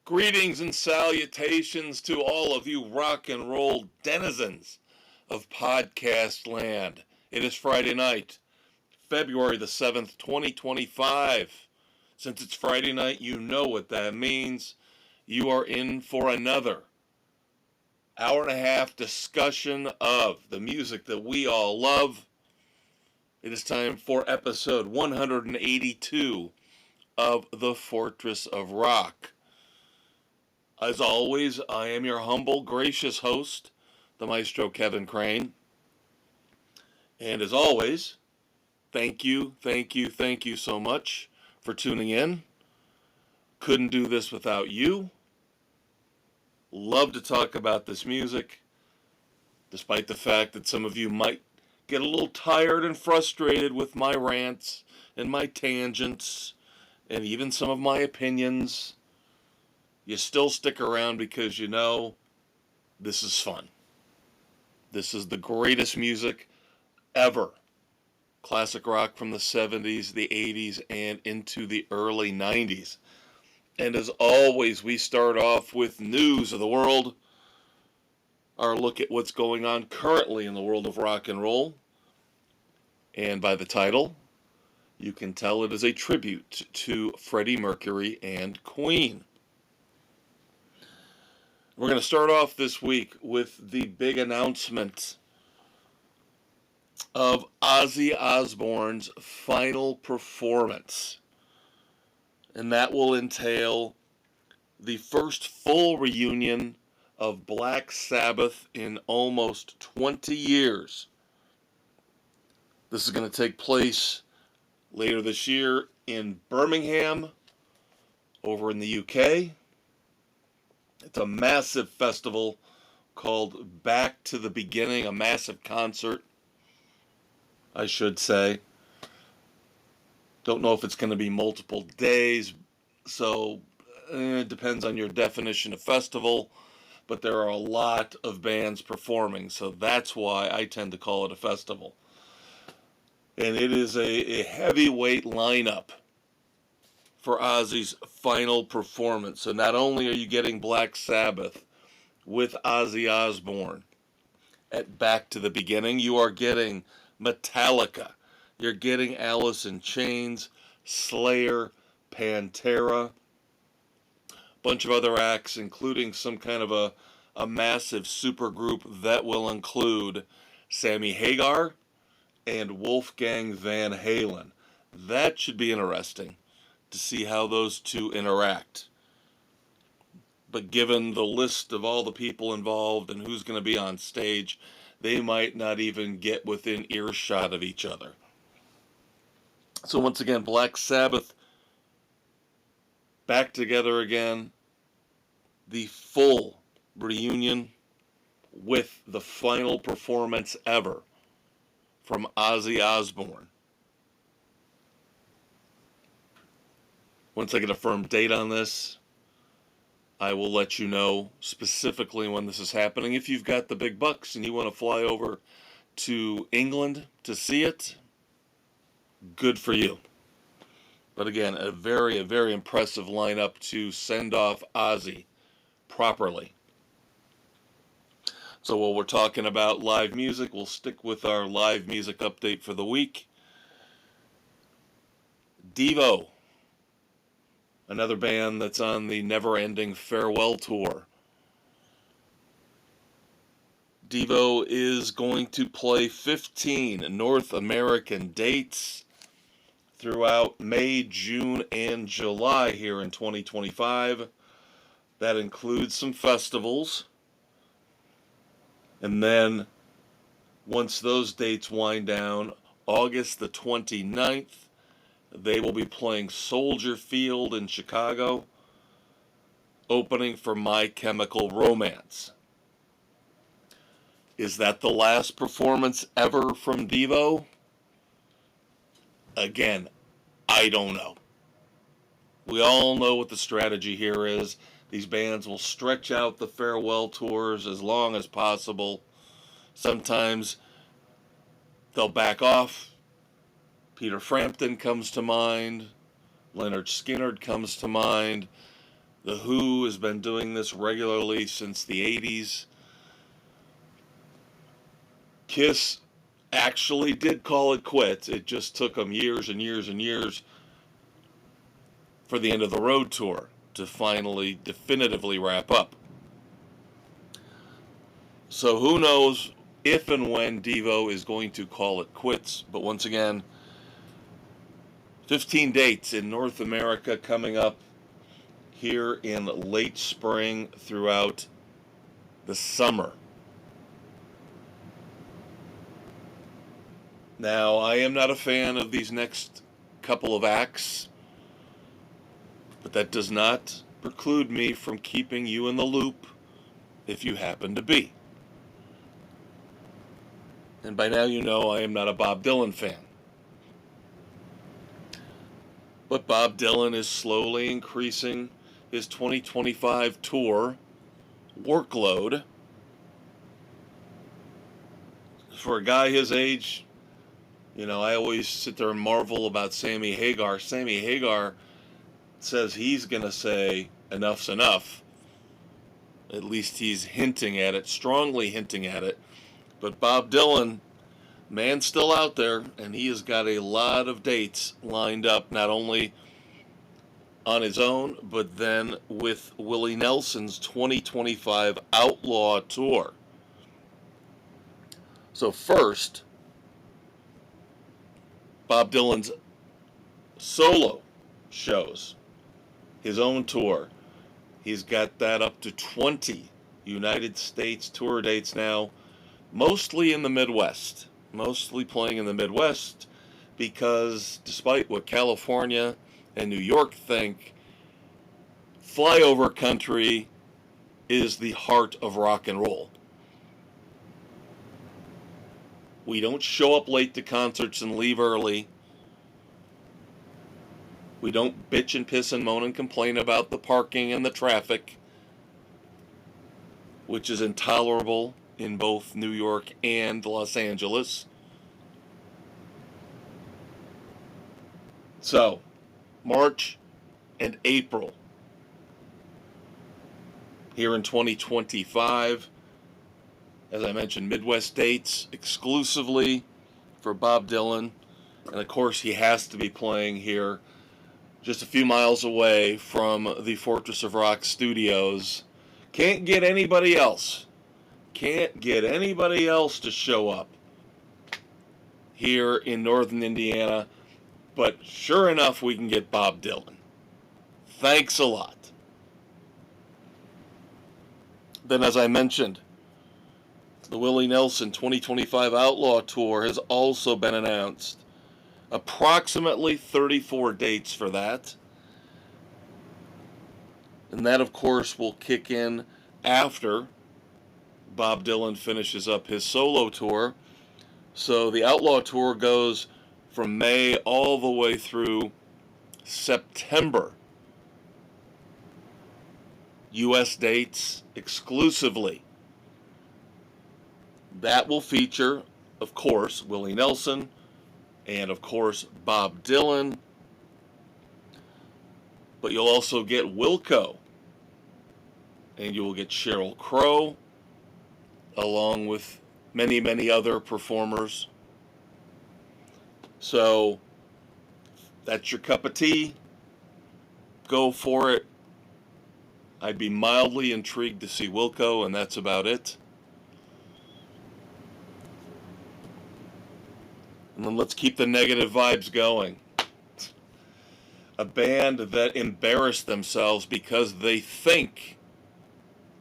Greetings and salutations to all of you rock and roll denizens of podcast land. It is Friday night, February the 7th, 2025. Since it's Friday night, you know what that means. You are in for another hour and a half discussion of the music that we all love. It is time for episode 182 of The Fortress of Rock. As always, I am your humble, gracious host, the Maestro Kevin Crane. And as always, thank you so much for tuning in. Couldn't do this without you. Love to talk about this music, despite the fact that some of you might get a little tired and frustrated with my rants and my tangents and even some of my opinions. You still stick around because you know this is fun. This is the greatest music ever. Classic rock from the 70s, the 80s, and into the early 90s. And as always, we start off with news of the world. Our look at what's going on currently in the world of rock and roll. And by the title, you can tell it is a tribute to Freddie Mercury and Queen. We're going to start off this week with the big announcement of Ozzy Osbourne's final performance. And that will entail the first full reunion of Black Sabbath in almost 20 years. This is going to take place later this year in Birmingham, over in the UK. It's a massive festival called Back to the Beginning, a massive concert, I should say. Don't know if it's going to be multiple days, so it depends on your definition of festival, but there are a lot of bands performing, so that's why I tend to call it a festival. And it is a heavyweight lineup for Ozzy's final performance. So not only are you getting Black Sabbath with Ozzy Osbourne at Back to the Beginning, you are getting Metallica, you're getting Alice in Chains, Slayer, Pantera, bunch of other acts, including some kind of a massive supergroup that will include Sammy Hagar and Wolfgang Van Halen. That should be interesting to see how those two interact. But given the list of all the people involved and who's going to be on stage, they might not even get within earshot of each other. So once again, Black Sabbath back together again. The full reunion with the final performance ever from Ozzy Osbourne. Once I get a firm date on this, I will let you know specifically when this is happening. If you've got the big bucks and you want to fly over to England to see it, good for you. But again, a very impressive lineup to send off Ozzy properly. So while we're talking about live music, we'll stick with our live music update for the week. Devo, another band that's on the never-ending farewell tour. Devo is going to play 15 North American dates throughout May, June, and July here in 2025. That includes some festivals. And then, once those dates wind down, August the 29th, they will be playing Soldier Field in Chicago, opening for My Chemical Romance. Is that the last performance ever from Devo? Again, I don't know. We all know what the strategy here is. These bands will stretch out the farewell tours as long as possible. Sometimes they'll back off. Peter Frampton comes to mind. Leonard Skinner comes to mind. The Who has been doing this regularly since the 80s. Kiss actually did call it quits. It just took them years and years and years for the end of the road tour to finally definitively wrap up. So who knows if and when Devo is going to call it quits. But once again, 15 dates in North America coming up here in late spring throughout the summer. Now, I am not a fan of these next couple of acts, but that does not preclude me from keeping you in the loop if you happen to be. And by now you know I am not a Bob Dylan fan. But Bob Dylan is slowly increasing his 2025 tour workload. For a guy his age, I always sit there and marvel about Sammy Hagar. Sammy Hagar says he's going to say enough's enough. At least he's hinting at it, strongly hinting at it. But Bob Dylan, man's still out there, and he has got a lot of dates lined up, not only on his own, but then with Willie Nelson's 2025 Outlaw Tour. So first, Bob Dylan's solo shows, his own tour. He's got that up to 20 United States tour dates now, mostly in the Midwest. Mostly playing in the Midwest because despite what California and New York think, flyover country is the heart of rock and roll. We don't show up late to concerts and leave early. We don't bitch and piss and moan and complain about the parking and the traffic, which is intolerable in both New York and Los Angeles. So, March and April here in 2025. As I mentioned, Midwest dates exclusively for Bob Dylan. And of course, he has to be playing here just a few miles away from the Fortress of Rock studios. Can't get anybody else. Can't get anybody else to show up here in northern Indiana. But sure enough, we can get Bob Dylan. Thanks a lot. Then, as I mentioned, the Willie Nelson 2025 Outlaw Tour has also been announced. Approximately 34 dates for that. And that, of course, will kick in after Bob Dylan finishes up his solo tour. So the Outlaw Tour goes from May all the way through September. U.S. dates exclusively. That will feature, of course, Willie Nelson and, of course, Bob Dylan. But you'll also get Wilco. And you will get Sheryl Crow, along with many, many other performers. So, that's your cup of tea. Go for it. I'd be mildly intrigued to see Wilco, and that's about it. And then let's keep the negative vibes going. A band that embarrassed themselves because they think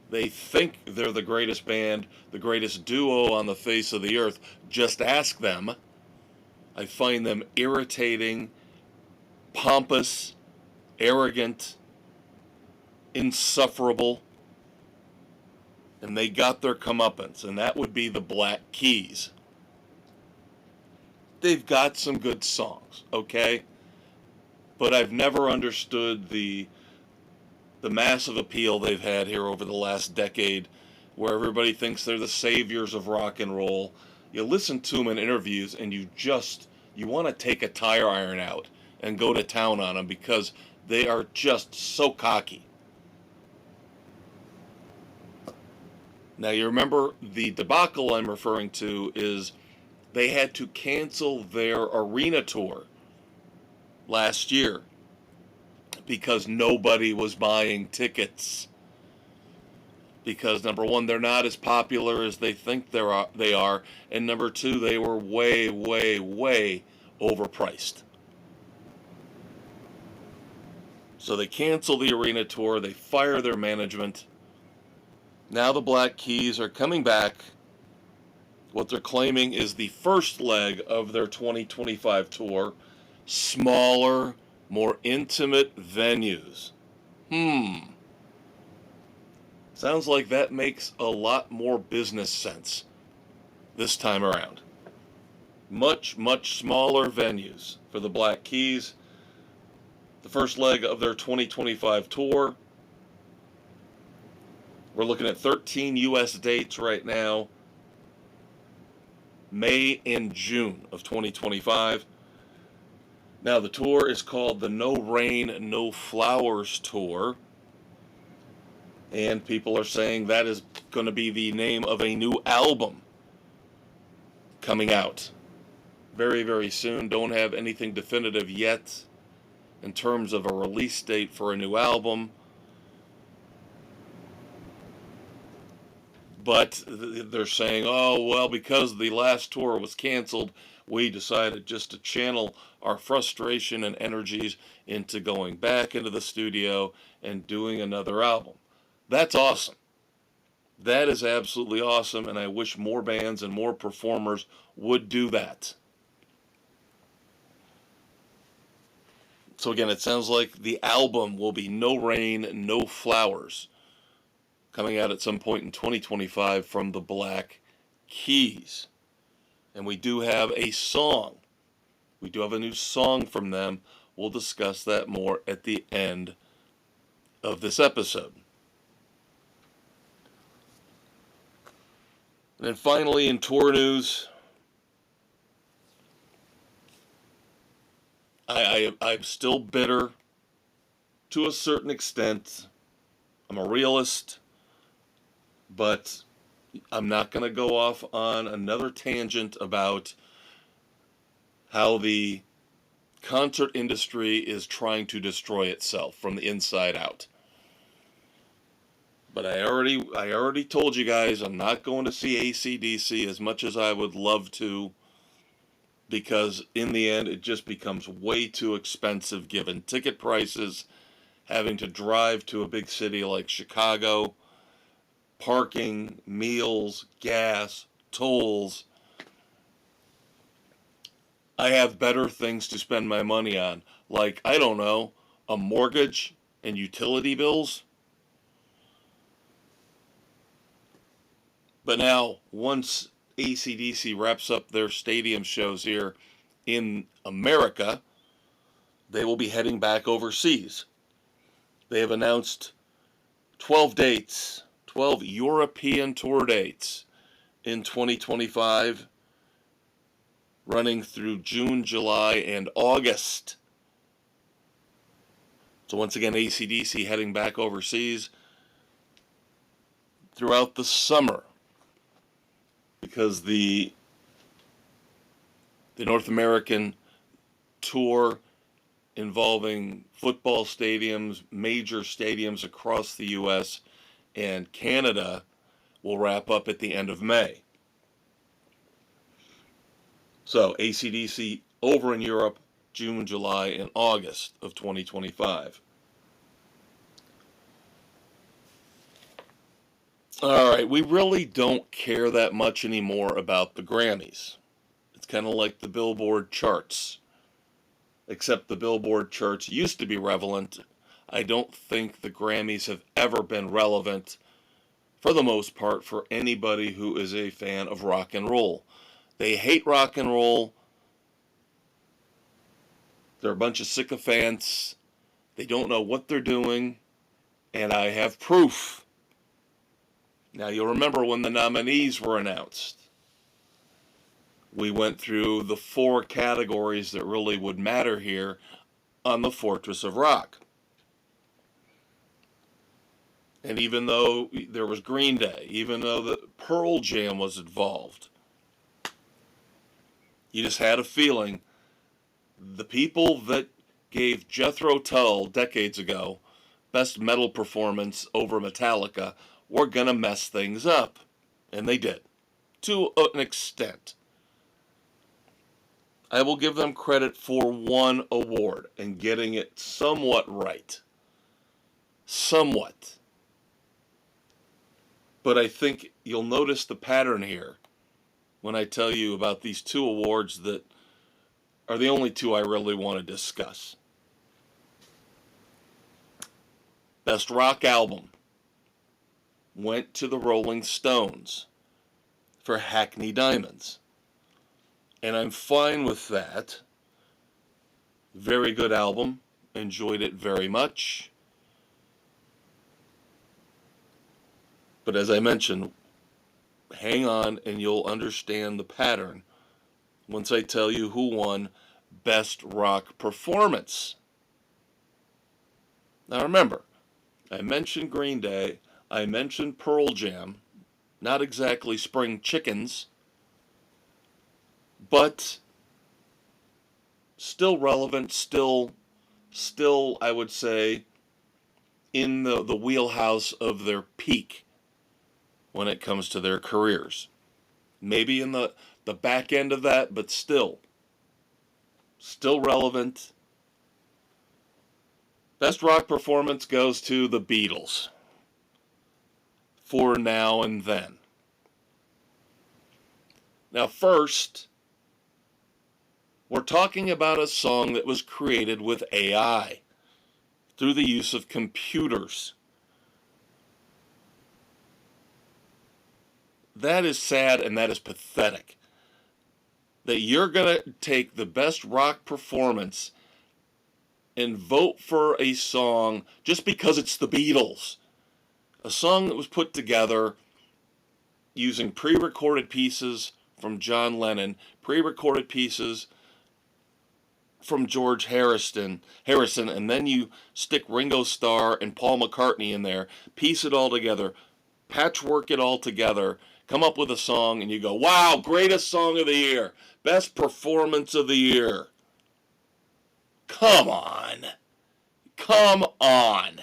they're the greatest band, the greatest duo on the face of the earth. Just ask them. I find them irritating, pompous, arrogant, insufferable, and they got their comeuppance, and that would be the Black Keys. They've got some good songs, okay? But I've never understood the massive appeal they've had here over the last decade, where everybody thinks they're the saviors of rock and roll. You listen to them in interviews, and you want to take a tire iron out and go to town on them because they are just so cocky. Now, you remember the debacle I'm referring to is they had to cancel their arena tour last year because nobody was buying tickets. Because number one, they're not as popular as they think they are, and number two, they were way, way, way overpriced. So they cancel the arena tour, they fire their management. Now the Black Keys are coming back. What they're claiming is the first leg of their 2025 tour, smaller, more intimate venues. Sounds like that makes a lot more business sense this time around. Much, much smaller venues for the Black Keys. The first leg of their 2025 tour. We're looking at 13 U.S. dates right now. May and June of 2025. Now, the tour is called the No Rain, No Flowers Tour. And people are saying that is going to be the name of a new album coming out very, very soon. Don't have anything definitive yet in terms of a release date for a new album. But they're saying, oh, well, because the last tour was canceled, we decided just to channel our frustration and energies into going back into the studio and doing another album. That's awesome. That is absolutely awesome, and I wish more bands and more performers would do that. So again, it sounds like the album will be No Rain, No Flowers, coming out at some point in 2025 from the Black Keys. And we do have a song. We do have a new song from them. We'll discuss that more at the end of this episode. And then finally, in tour news, I'm still bitter to a certain extent. I'm a realist, but I'm not going to go off on another tangent about how the concert industry is trying to destroy itself from the inside out. But I already told you guys I'm not going to see AC/DC as much as I would love to, because in the end it just becomes way too expensive given ticket prices, having to drive to a big city like Chicago, parking, meals, gas, tolls. I have better things to spend my money on, like, I don't know, a mortgage and utility bills. But now, once AC/DC wraps up their stadium shows here in America, they will be heading back overseas. They have announced 12 dates, 12 European tour dates in 2025, running through June, July, and August. So once again, AC/DC heading back overseas throughout the summer, because the North American tour involving football stadiums, major stadiums across the U.S. and Canada will wrap up at the end of May. So AC/DC over in Europe, June, July, and August of 2025. All right, we really don't care that much anymore about the Grammys. It's kind of like the Billboard charts. Except the Billboard charts used to be relevant. I don't think the Grammys have ever been relevant, for the most part, for anybody who is a fan of rock and roll. They hate rock and roll. They're a bunch of sycophants. They don't know what they're doing. And I have proof. Now, you'll remember when the nominees were announced. We went through the 4 categories that really would matter here on the Fortress of Rock. And even though there was Green Day, even though the Pearl Jam was involved, you just had a feeling the people that gave Jethro Tull decades ago best metal performance over Metallica were going to mess things up. And they did, to an extent. I will give them credit for one award and getting it somewhat right. Somewhat. But I think you'll notice the pattern here when I tell you about these two awards that are the only two I really want to discuss. Best Rock Album went to the Rolling Stones for Hackney Diamonds. And I'm fine with that. Very good album. Enjoyed it very much. But as I mentioned, hang on and you'll understand the pattern once I tell you who won Best Rock Performance. Now remember, I mentioned Green Day, I mentioned Pearl Jam, not exactly spring chickens, but still relevant, still I would say in the wheelhouse of their peak when it comes to their careers. Maybe in the back end of that, but still relevant. Best rock performance goes to the Beatles for Now and Then. Now first, we're talking about a song that was created with AI through the use of computers. That is sad and that is pathetic. That you're going to take the best rock performance and vote for a song just because it's the Beatles. A song that was put together using pre-recorded pieces from John Lennon, pre-recorded pieces from George Harrison, and then you stick Ringo Starr and Paul McCartney in there, piece it all together, patchwork it all together, come up with a song, and you go, wow, greatest song of the year, best performance of the year. Come on. Come on.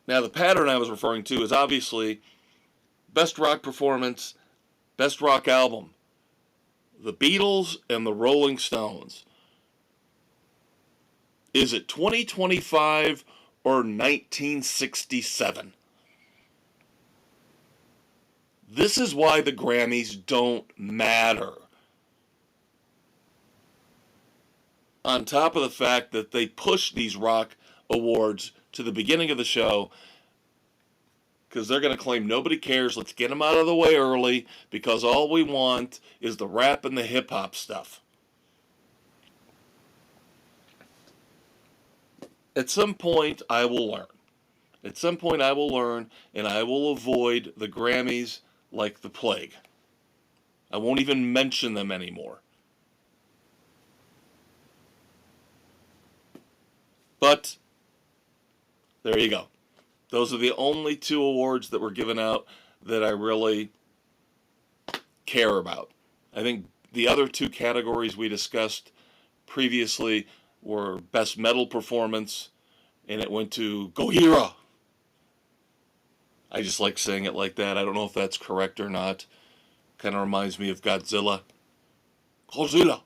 Now, the pattern I was referring to is obviously best rock performance, best rock album. The Beatles and the Rolling Stones. Is it 2025 or 1967? This is why the Grammys don't matter. On top of the fact that they push these rock awards to the beginning of the show because they're going to claim nobody cares, let's get them out of the way early because all we want is the rap and the hip-hop stuff. At some point, I will learn. At some point, I will learn, and I will avoid the Grammys like the plague. I won't even mention them anymore. But, there you go. Those are the only two awards that were given out that I really care about. I think the other two categories we discussed previously were Best Metal Performance, and it went to Gojira. I just like saying it like that. I don't know if that's correct or not. Kind of reminds me of Godzilla. Godzilla.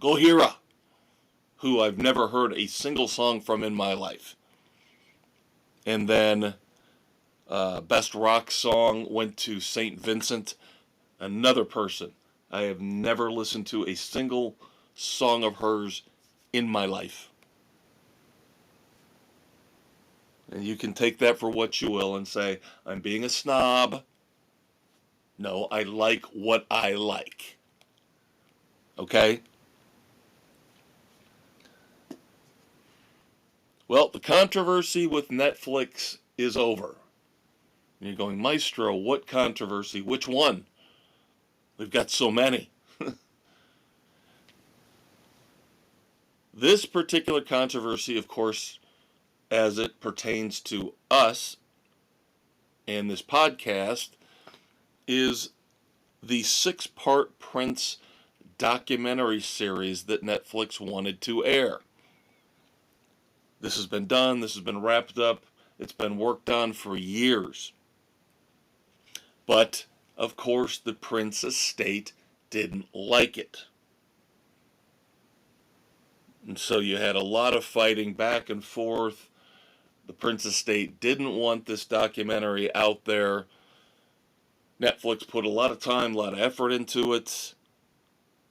Gojira. Who I've never heard a single song from in my life. And then Best Rock Song went to St. Vincent, another person I have never listened to a single song of hers in my life. And you can take that for what you will and say, I'm being a snob. No, I like what I like. Okay? Well, the controversy with Netflix is over. And you're going, Maestro, what controversy? Which one? We've got so many. This particular controversy, of course, as it pertains to us and this podcast, is the 6-part Prince documentary series that Netflix wanted to air. This has been done, this has been wrapped up, it's been worked on for years. But, of course, the Prince estate didn't like it. And so you had a lot of fighting back and forth. The Prince estate didn't want this documentary out there. Netflix put a lot of time, a lot of effort into it.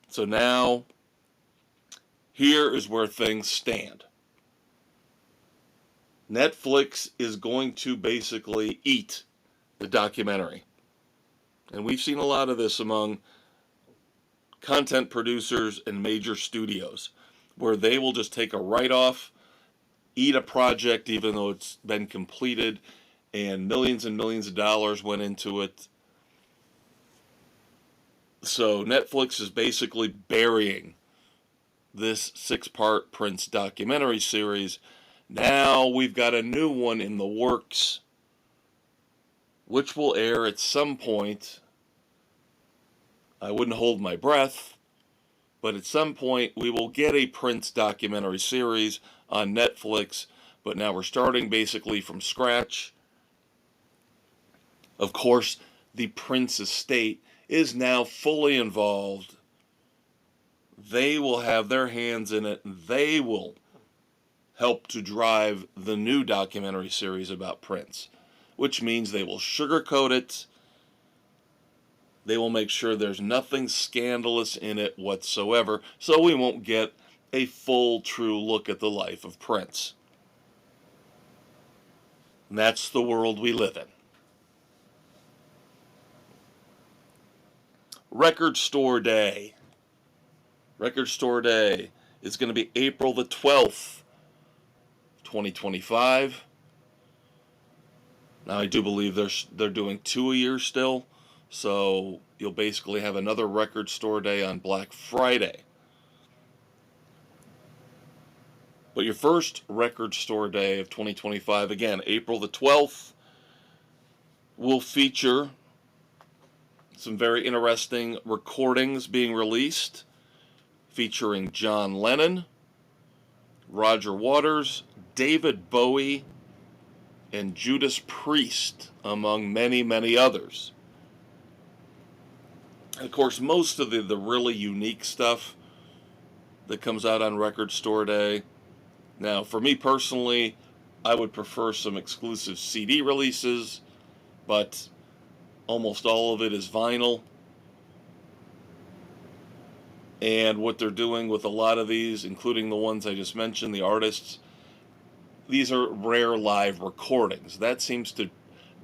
So now, here is where things stand. Netflix is going to basically eat the documentary. And we've seen a lot of this among content producers and major studios, where they will just take a write-off, eat a project even though it's been completed and millions of dollars went into it. So Netflix is basically burying this 6-part Prince documentary series. Now we've got a new one in the works, which will air at some point. I wouldn't hold my breath, but at some point we will get a Prince documentary series on Netflix, but now we're starting basically from scratch. Of course, the Prince estate is now fully involved. They will have their hands in it. They will help to drive the new documentary series about Prince, which means they will sugarcoat it. They will make sure there's nothing scandalous in it whatsoever, so we won't get a full, true look at the life of Prince. And that's the world we live in. Record Store Day. Record Store Day is going to be April the 12th, 2025. Now, I do believe they're doing 2 a year still, so you'll basically have another Record Store Day on Black Friday. But your first Record Store Day of 2025, again, April the 12th, will feature some very interesting recordings being released, featuring John Lennon, Roger Waters, David Bowie, and Judas Priest, among many, many others. And of course, most of the really unique stuff that comes out on Record Store Day. Now, for me personally, I would prefer some exclusive CD releases, but almost all of it is vinyl. And what they're doing with a lot of these, including the ones I just mentioned, the artists, these are rare live recordings. That seems to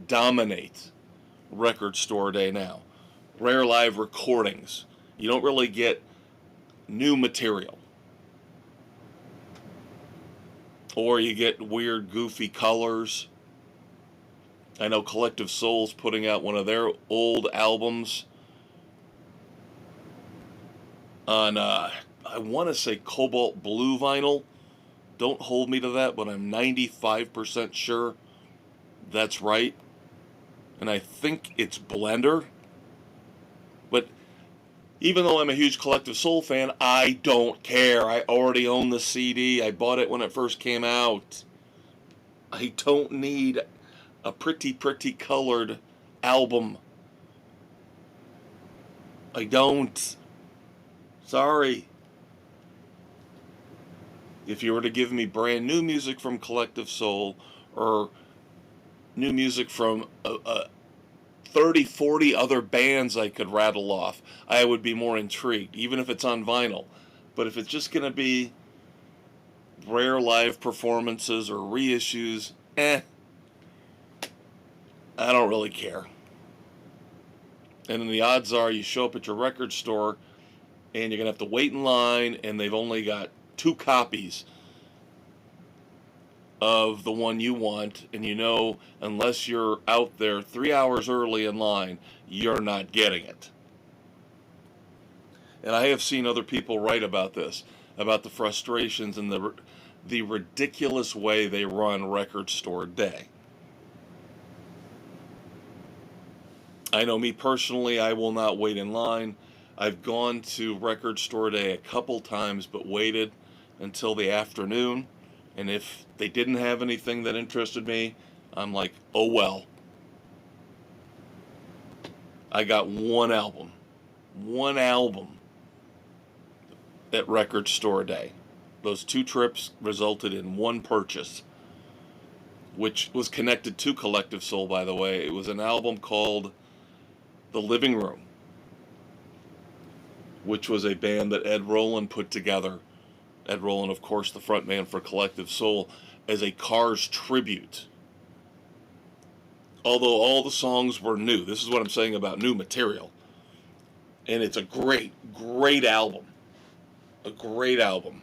dominate Record Store Day now. Rare live recordings. You don't really get new material. Or you get weird, goofy colors. I know Collective Soul's putting out one of their old albums on, I want to say cobalt blue vinyl. Don't hold me to that, but I'm 95% sure that's right. And I think it's Blender. But even though I'm a huge Collective Soul fan, I don't care. I already own the CD. I bought it when it first came out. I don't need a pretty colored album. I don't. Sorry. If you were to give me brand new music from Collective Soul, or new music from 30, 40 other bands I could rattle off, I would be more intrigued, even if it's on vinyl. But if it's just going to be rare live performances or reissues, I don't really care. And then the odds are you show up at your record store and you're going to have to wait in line, and they've only got 2 copies of the one you want, and you know, unless you're out there 3 hours early in line, you're not getting it. And I have seen other people write about this. about the frustrations and the ridiculous way they run Record Store Day. I know me personally, I will not wait in line. I've gone to Record Store Day a couple times, but waited until the afternoon. And if they didn't have anything that interested me, I'm like, oh well. I got one album at Record Store Day. Those 2 trips resulted in one purchase, which was connected to Collective Soul, by the way. It was an album called The Living Room, which was a band that Ed Roland put together. Ed Roland, of course, the frontman for Collective Soul, as a Cars tribute. Although all the songs were new. This is what I'm saying about new material. And it's a great, great album. A great album.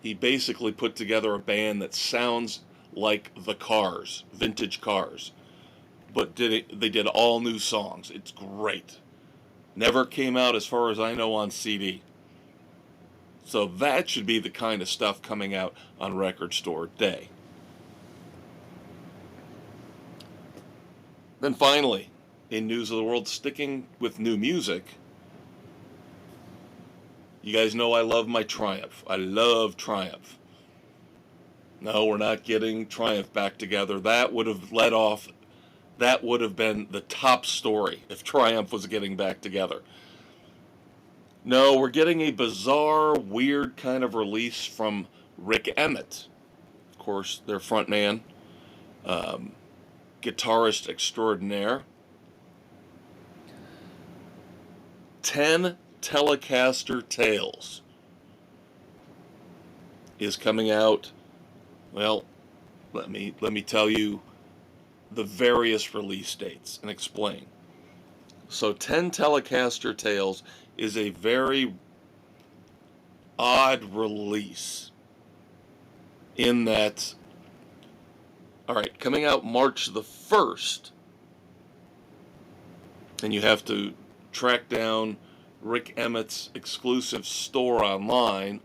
He basically put together a band that sounds like the Cars, vintage Cars. But they did all new songs. It's great. Never came out, as far as I know, on CD. So that should be the kind of stuff coming out on Record Store Day. Then finally, in News of the World, sticking with new music, you guys know I love my Triumph. I love Triumph. No, we're not getting Triumph back together. That would have been the top story if Triumph was getting back together. No, we're getting a bizarre, weird kind of release from Rik Emmett. Of course, their frontman, guitarist extraordinaire. 10 Telecaster Tales is coming out. Well, let me tell you the various release dates and explain. So 10 Telecaster Tales is a very odd release in that, all right, coming out March the 1st, and you have to track down Rik Emmett's exclusive store online.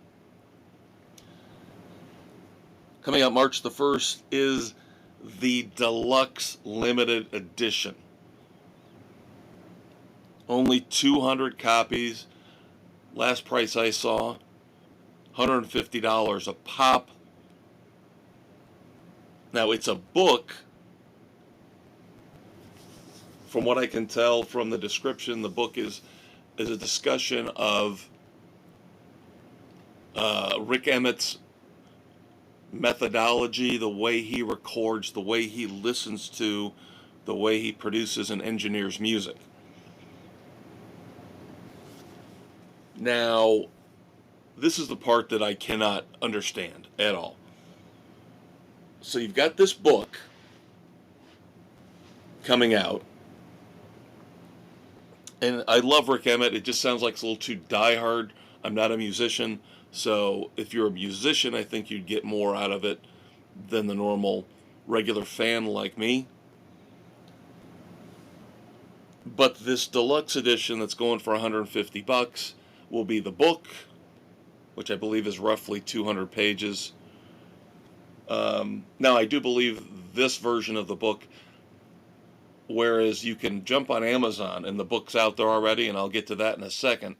Coming out March the 1st is the Deluxe Limited Edition. Only 200 copies. Last price I saw, $150 a pop. Now, it's a book. From what I can tell from the description, the book is a discussion of Rik Emmett's methodology, the way he records, the way he listens to, the way he produces and engineers music. Now, this is the part that I cannot understand at all. So you've got this book coming out, and I love Rik Emmett. It just sounds like it's a little too diehard. I'm not a musician, so if you're a musician, I think you'd get more out of it than the normal regular fan like me. But this deluxe edition that's going for $150 will be the book, which I believe is roughly 200 pages. Now, I do believe this version of the book, whereas you can jump on Amazon and the book's out there already, and I'll get to that in a second,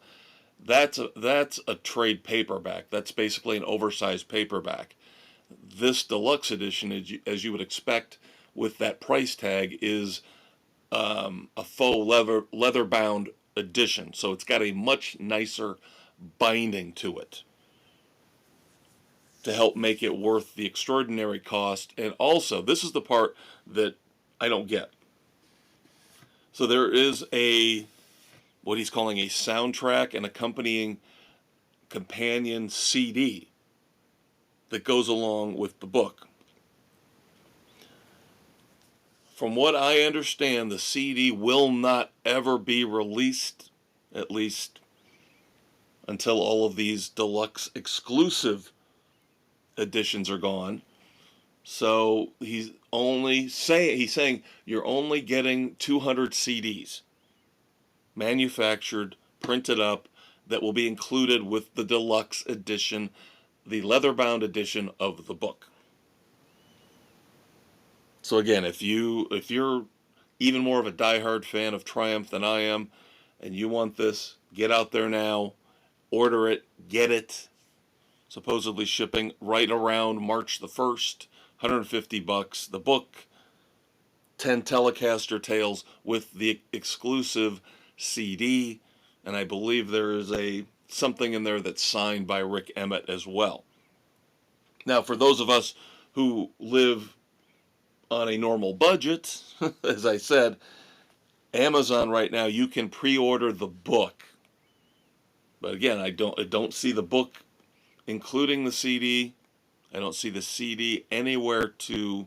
that's a trade paperback. That's basically an oversized paperback. This deluxe edition, as you would expect with that price tag, is a faux leather-bound edition. So it's got a much nicer binding to it to help make it worth the extraordinary cost. And also, this is the part that I don't get. So there is what he's calling a soundtrack and accompanying companion CD that goes along with the book. From what I understand, the CD will not ever be released, at least until all of these deluxe exclusive editions are gone. So he's saying you're only getting 200 CDs, manufactured, printed up, that will be included with the deluxe edition, the leather-bound edition of the book. So again, if you're even more of a diehard fan of Triumph than I am, and you want this, get out there now, order it, get it. Supposedly shipping right around March the 1st, $150. The book, 10 Telecaster tales with the exclusive CD, and I believe there is something in there that's signed by Rik Emmett as well. Now, for those of us who live on a normal budget, as I said, Amazon right now, you can pre-order the book. But again, I don't see the book including the CD. I don't see the CD anywhere to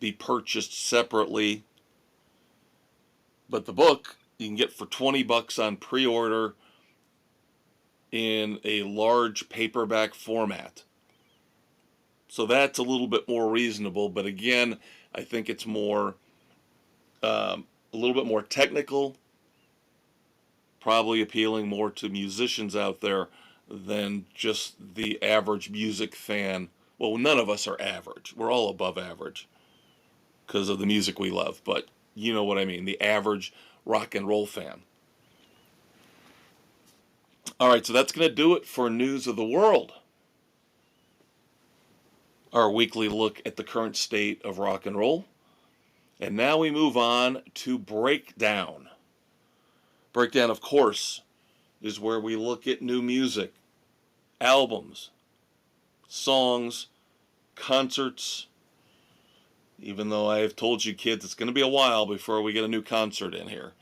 be purchased separately. But the book you can get for $20 on pre-order in a large paperback format. So that's a little bit more reasonable, but again, I think it's a little bit more technical, probably appealing more to musicians out there than just the average music fan. Well, none of us are average. We're all above average because of the music we love, but you know what I mean, the average rock and roll fan. All right, so that's going to do it for News of the World, our weekly look at the current state of rock and roll. And now we move on to Breakdown. Breakdown, of course, is where we look at new music, albums, songs, concerts. Even though I have told you kids it's going to be a while before we get a new concert in here.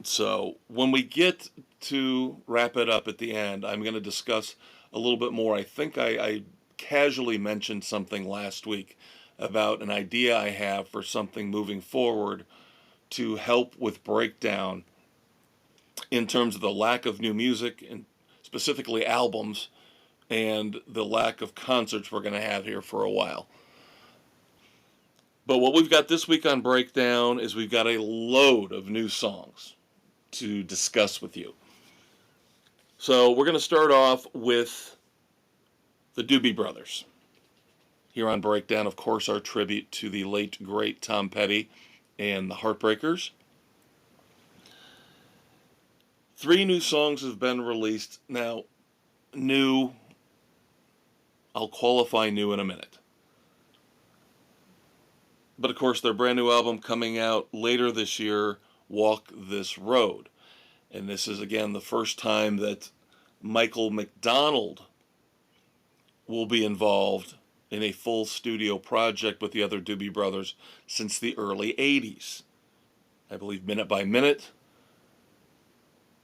So when we get to wrap it up at the end, I'm going to discuss a little bit more. I think I casually mentioned something last week about an idea I have for something moving forward to help with Breakdown in terms of the lack of new music, and specifically albums, and the lack of concerts we're going to have here for a while. But what we've got this week on Breakdown is we've got a load of new songs to discuss with you. So we're going to start off with the Doobie Brothers. Here on Breakdown, of course, our tribute to the late, great Tom Petty and the Heartbreakers. 3 new songs have been released. Now, new, I'll qualify new in a minute. But of course, their brand new album coming out later this year, Walk This Road. And this is, again, the first time that Michael McDonald will be involved in a full studio project with the other Doobie Brothers since the early 80s. I believe Minute by Minute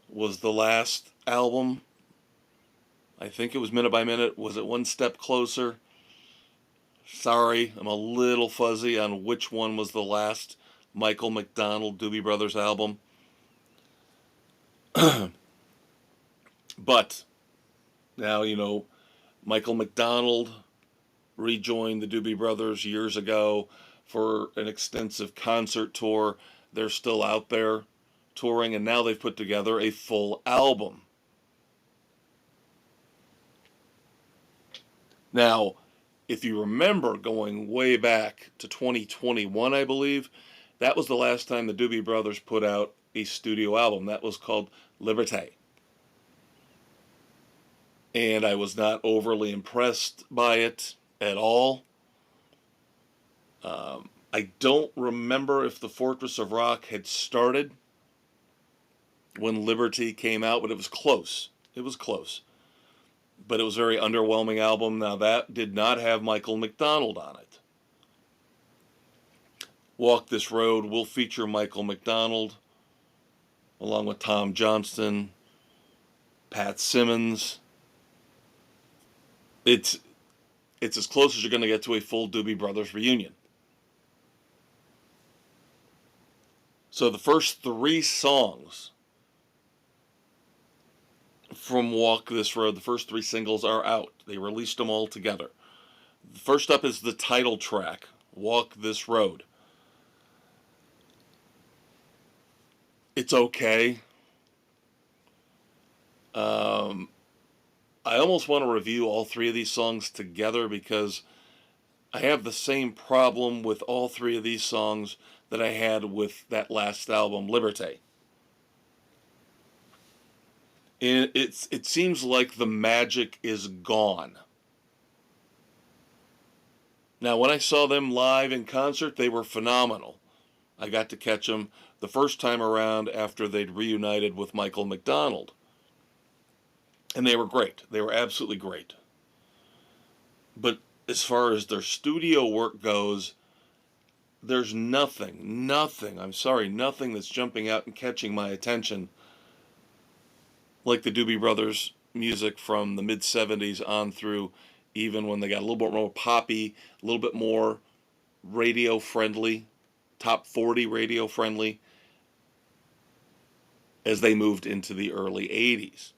was the last album. I think it was Minute by Minute. Was it One Step Closer? Sorry, I'm a little fuzzy on which one was the last Michael McDonald Doobie Brothers album. But now, you know, Michael McDonald rejoined the Doobie Brothers years ago for an extensive concert tour. They're still out there touring, and now they've put together a full album. Now, if you remember going way back to 2021, I believe, that was the last time the Doobie Brothers put out a studio album. That was called Liberté. And I was not overly impressed by it at all. I don't remember if the Fortress of Rock had started when Liberty came out, but it was close. It was close. But it was a very underwhelming album. Now, that did not have Michael McDonald on it. Walk This Road will feature Michael McDonald, along with Tom Johnston, Pat Simmons. It's as close as you're going to get to a full Doobie Brothers reunion. So the first 3 songs from Walk This Road, the first 3 singles are out. They released them all together. First up is the title track, Walk This Road. It's okay. Um, I almost want to review all three of these songs together because I have the same problem with all three of these songs that I had with that last album, Liberté. It seems like the magic is gone. Now, when I saw them live in concert, they were phenomenal. I got to catch them the first time around after they'd reunited with Michael McDonald. And they were great. They were absolutely great. But as far as their studio work goes, there's nothing that's jumping out and catching my attention like the Doobie Brothers music from the mid 70s on through, even when they got a little bit more poppy, a little bit more radio friendly, top 40 radio friendly, as they moved into the early 80s.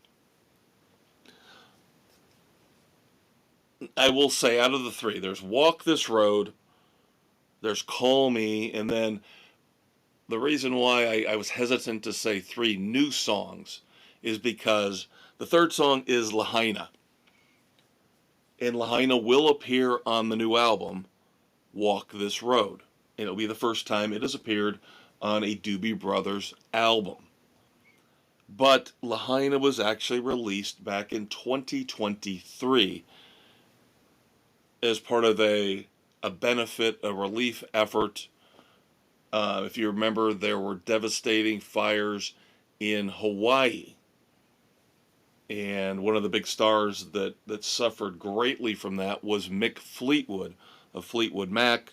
I will say, out of the three, there's Walk This Road, there's Call Me, and then the reason why I was hesitant to say three new songs is because the third song is Lahaina. And Lahaina will appear on the new album, Walk This Road. And it'll be the first time it has appeared on a Doobie Brothers album. But Lahaina was actually released back in 2023 as part of a benefit, a relief effort. If you remember, there were devastating fires in Hawaii. And one of the big stars that suffered greatly from that was Mick Fleetwood of Fleetwood Mac.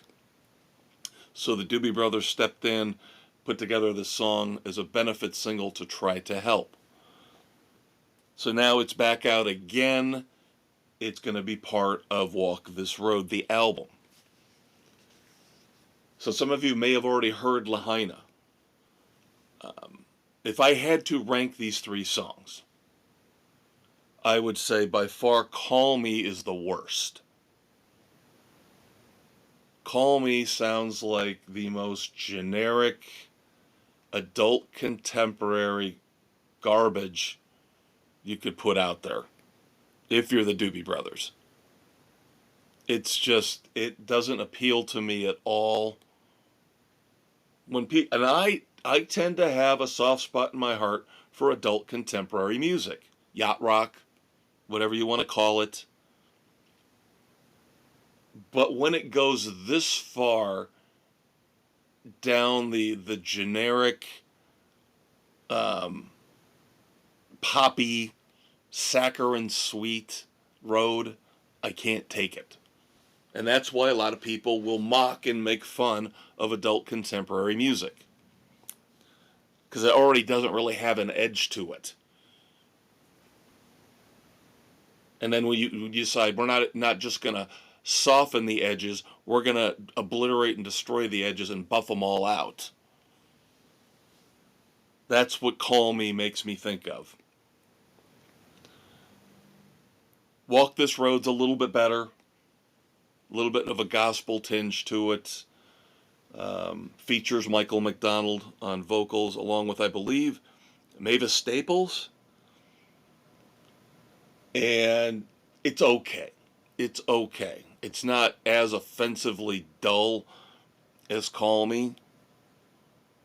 So the Doobie Brothers stepped in, put together this song as a benefit single to try to help. So now it's back out again. It's going to be part of Walk This Road, the album. So some of you may have already heard Lahaina. If I had to rank these three songs, I would say by far Call Me is the worst. Call Me sounds like the most generic adult contemporary garbage you could put out there if you're the Doobie Brothers. It's just, it doesn't appeal to me at all. And I tend to have a soft spot in my heart for adult contemporary music, yacht rock, whatever you want to call it. But when it goes this far down the generic poppy, saccharine sweet road, I can't take it. And that's why a lot of people will mock and make fun of adult contemporary music, because it already doesn't really have an edge to it. And then when you decide we're not just going to soften the edges, we're going to obliterate and destroy the edges and buff them all out. That's what Call Me makes me think of. Walk This Road's a little bit better. A little bit of a gospel tinge to it. Features Michael McDonald on vocals, along with, I believe, Mavis Staples. And it's okay. It's okay. It's not as offensively dull as Call Me.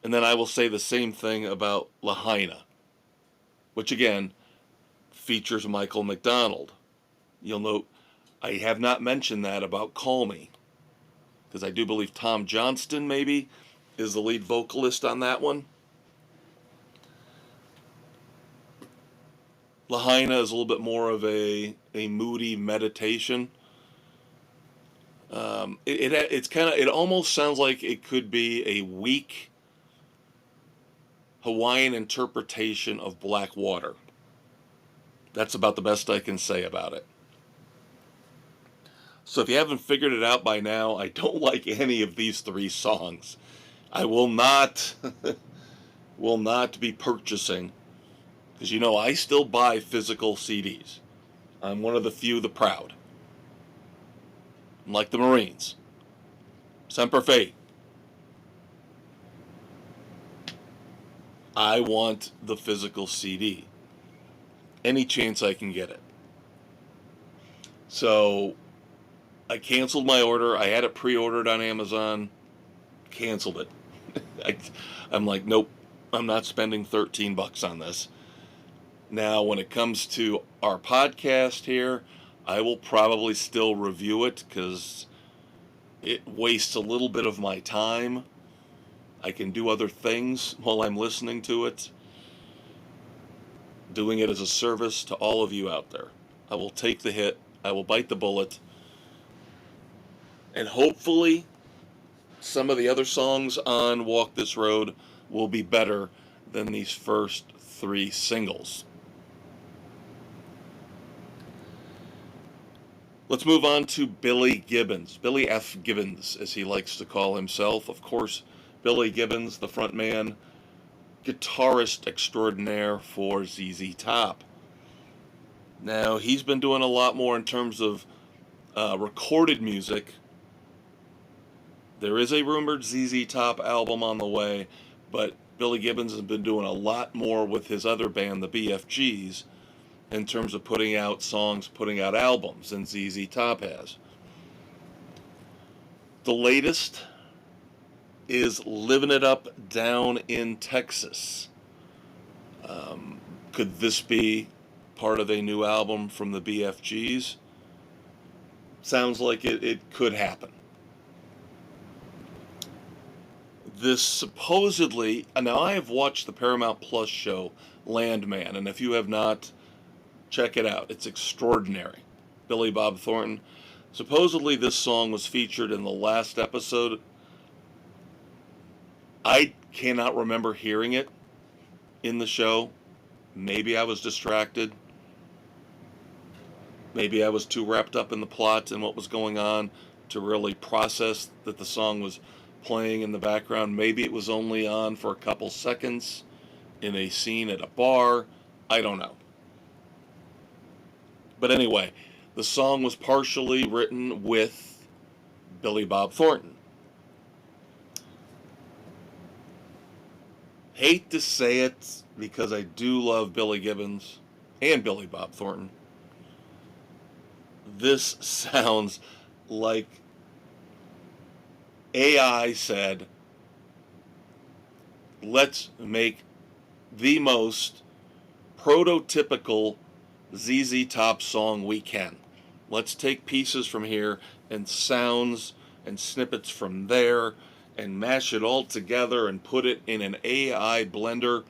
And then I will say the same thing about Lahaina, which again features Michael McDonald. You'll note I have not mentioned that about Call Me, because I do believe Tom Johnston maybe is the lead vocalist on that one. Lahaina is a little bit more of a moody meditation. It almost sounds like it could be a weak Hawaiian interpretation of Black Water. That's about the best I can say about it. So if you haven't figured it out by now, I don't like any of these three songs. I will not be purchasing, because I still buy physical CDs. I'm one of the few, the proud. I'm like the Marines. Semper Fi. I want the physical CD. any chance I can get it. So I canceled my order. I had it pre-ordered on Amazon. Canceled it. I'm like, nope, I'm not spending $13 on this. Now, when it comes to our podcast here, I will probably still review it because it wastes a little bit of my time. I can do other things while I'm listening to it. Doing it as a service to all of you out there. I will take the hit. I will bite the bullet. And hopefully, some of the other songs on Walk This Road will be better than these first 3 singles. Let's move on to Billy Gibbons. Billy F. Gibbons, as he likes to call himself. Of course, Billy Gibbons, the frontman, guitarist extraordinaire for ZZ Top. Now, he's been doing a lot more in terms of recorded music. There is a rumored ZZ Top album on the way, but Billy Gibbons has been doing a lot more with his other band, the BFGs, in terms of putting out songs, putting out albums than ZZ Top has. The latest is Living It Up Down in Texas. Could this be part of a new album from the BFGs? Sounds like it could happen. This supposedly, now I have watched the Paramount Plus show Landman, and if you have not, check it out. It's extraordinary. Billy Bob Thornton. Supposedly this song was featured in the last episode. I cannot remember hearing it in the show. Maybe I was distracted. Maybe I was too wrapped up in the plot and what was going on to really process that the song was playing in the background. Maybe it was only on for a couple seconds in a scene at a bar. I don't know. But anyway, the song was partially written with Billy Bob Thornton. Hate to say it because I do love Billy Gibbons and Billy Bob Thornton. This sounds like AI said, let's make the most prototypical ZZ Top song we can. Let's take pieces from here and sounds and snippets from there and mash it all together and put it in an AI blender.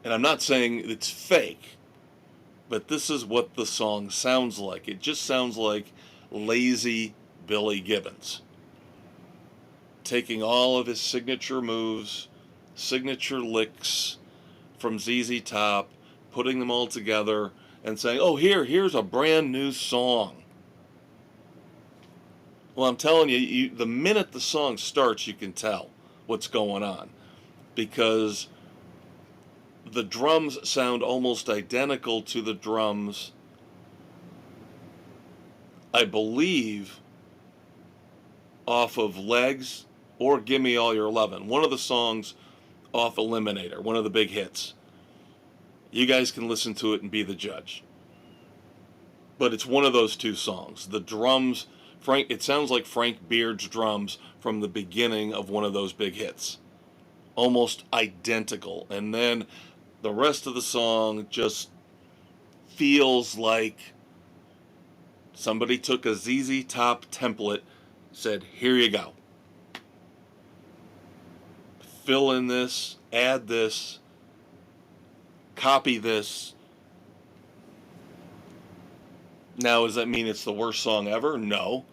And I'm not saying it's fake, but this is what the song sounds like. It just sounds like lazy Billy Gibbons taking all of his signature moves, signature licks from ZZ Top, putting them all together and saying, oh, here's a brand new song. Well, I'm telling you, the minute the song starts, you can tell what's going on, because the drums sound almost identical to the drums, I believe, off of Legs or Gimme All Your Lovin'. One of the songs off Eliminator, one of the big hits. You guys can listen to it and be the judge. But it's one of those two songs. The drums, it sounds like Frank Beard's drums from the beginning of one of those big hits. Almost identical. And then the rest of the song just feels like somebody took a ZZ Top template, said, here you go. Fill in this, add this, copy this. Now, does that mean it's the worst song ever? No.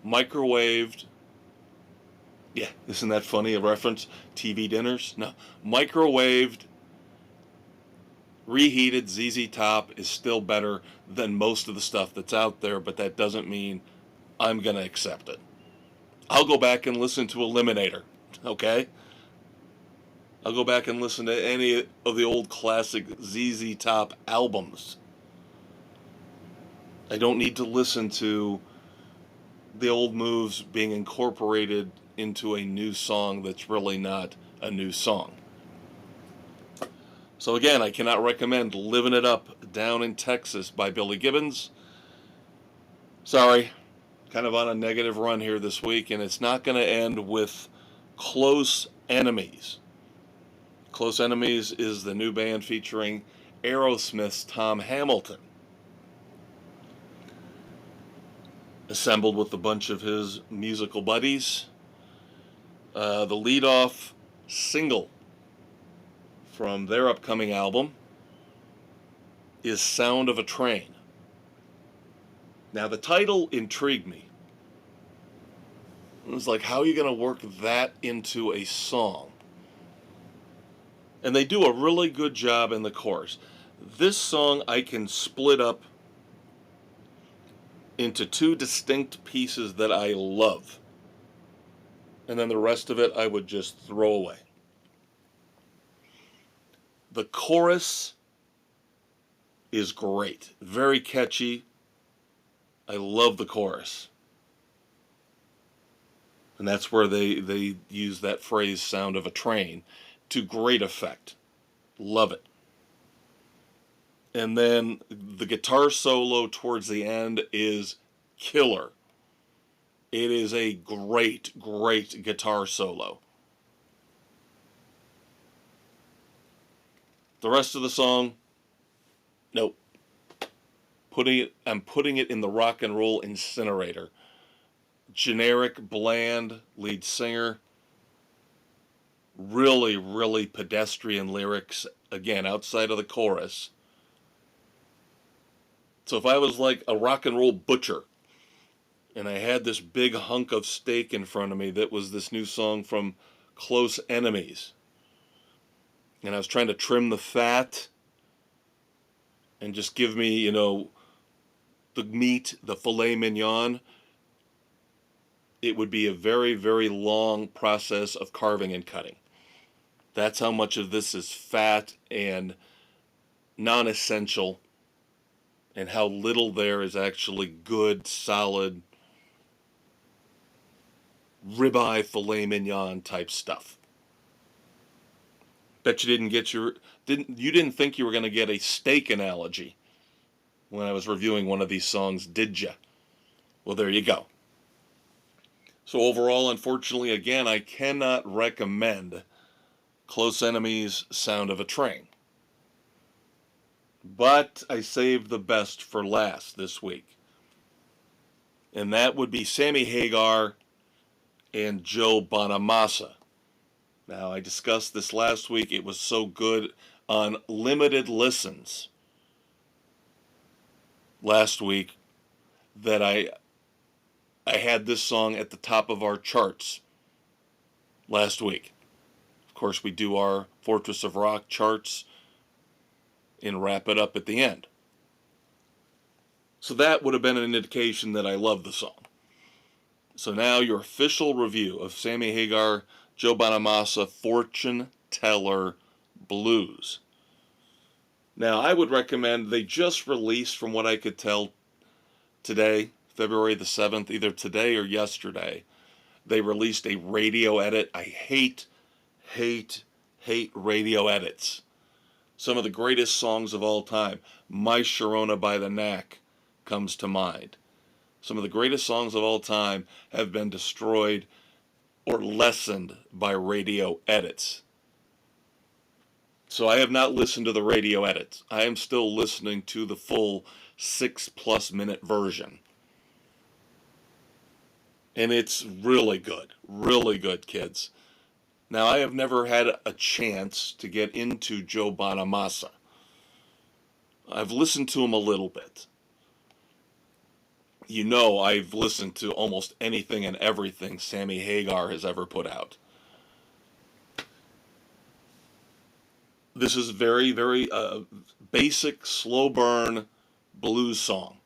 Microwaved. Yeah, isn't that funny? A reference? TV dinners? No. Microwaved, reheated ZZ Top is still better than most of the stuff that's out there, but that doesn't mean I'm going to accept it. I'll go back and listen to Eliminator, okay? I'll go back and listen to any of the old classic ZZ Top albums. I don't need to listen to the old moves being incorporated into a new song that's really not a new song. So again, I cannot recommend Living It Up Down in Texas by Billy Gibbons. Sorry, kind of on a negative run here this week, and it's not going to end with Close Enemies. Close Enemies is the new band featuring Aerosmith's Tom Hamilton, assembled with a bunch of his musical buddies. The lead-off single from their upcoming album is Sound of a Train. Now, the title intrigued me. It was like, how are you going to work that into a song? And they do a really good job in the chorus. This song I can split up into two distinct pieces that I love. And then the rest of it I would just throw away. The chorus is great. Very catchy. I love the chorus. And that's where they use that phrase, sound of a train, to great effect. Love it. And then the guitar solo towards the end is killer. It is a great, great guitar solo. The rest of the song, nope. I'm putting it in the rock and roll incinerator. Generic, bland lead singer. Really, really pedestrian lyrics. Again, outside of the chorus. So if I was like a rock and roll butcher, and I had this big hunk of steak in front of me that was this new song from Close Enemies, and I was trying to trim the fat and just give me, the meat, the filet mignon, it would be a very, very long process of carving and cutting. That's how much of this is fat and non-essential, and how little there is actually good, solid ribeye filet mignon type stuff. Bet you didn't think you were going to get a steak analogy when I was reviewing one of these songs, did ya? Well, there you go. So overall, unfortunately, again, I cannot recommend Close Enemies' Sound of a Train. But I saved the best for last this week. And that would be Sammy Hagar and Joe Bonamassa. Now, I discussed this last week. It was so good on limited listens last week that I had this song at the top of our charts last week. Of course, we do our Fortress of Rock charts and wrap it up at the end. So that would have been an indication that I love the song. So now your official review of Sammy Hagar Joe Bonamassa Fortune Teller Blues. Now, I would recommend, they just released, from what I could tell, today, February the 7th, either today or yesterday, they released a radio edit. I hate radio edits. Some of the greatest songs of all time, My Sharona by the Knack, comes to mind. Some of the greatest songs of all time have been destroyed or lessened by radio edits. So I have not listened to the radio edits. I am still listening to the full 6+ minute version. And it's really good, kids. Now, I have never had a chance to get into Joe Bonamassa. I've listened to him a little bit. I've listened to almost anything and everything Sammy Hagar has ever put out. This is very, very basic, slow burn blues song.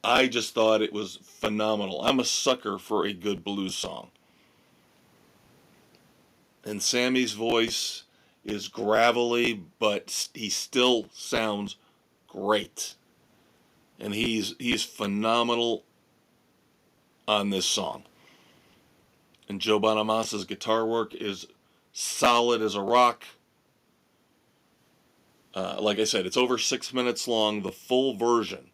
I just thought it was phenomenal. I'm a sucker for a good blues song. And Sammy's voice is gravelly, but he still sounds great. And he's phenomenal on this song. And Joe Bonamassa's guitar work is solid as a rock. Like I said, it's over 6 minutes long, the full version.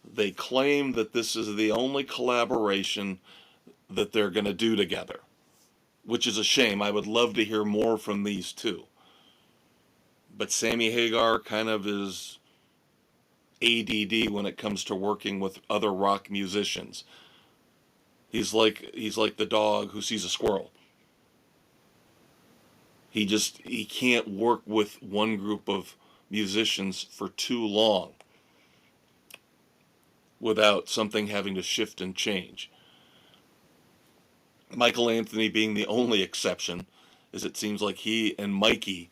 They claim that this is the only collaboration that they're going to do together, which is a shame. I would love to hear more from these two. But Sammy Hagar kind of is ADD when it comes to working with other rock musicians. He's like the dog who sees a squirrel. He can't work with one group of musicians for too long without something having to shift and change. Michael Anthony being the only exception, as it seems like he and Mikey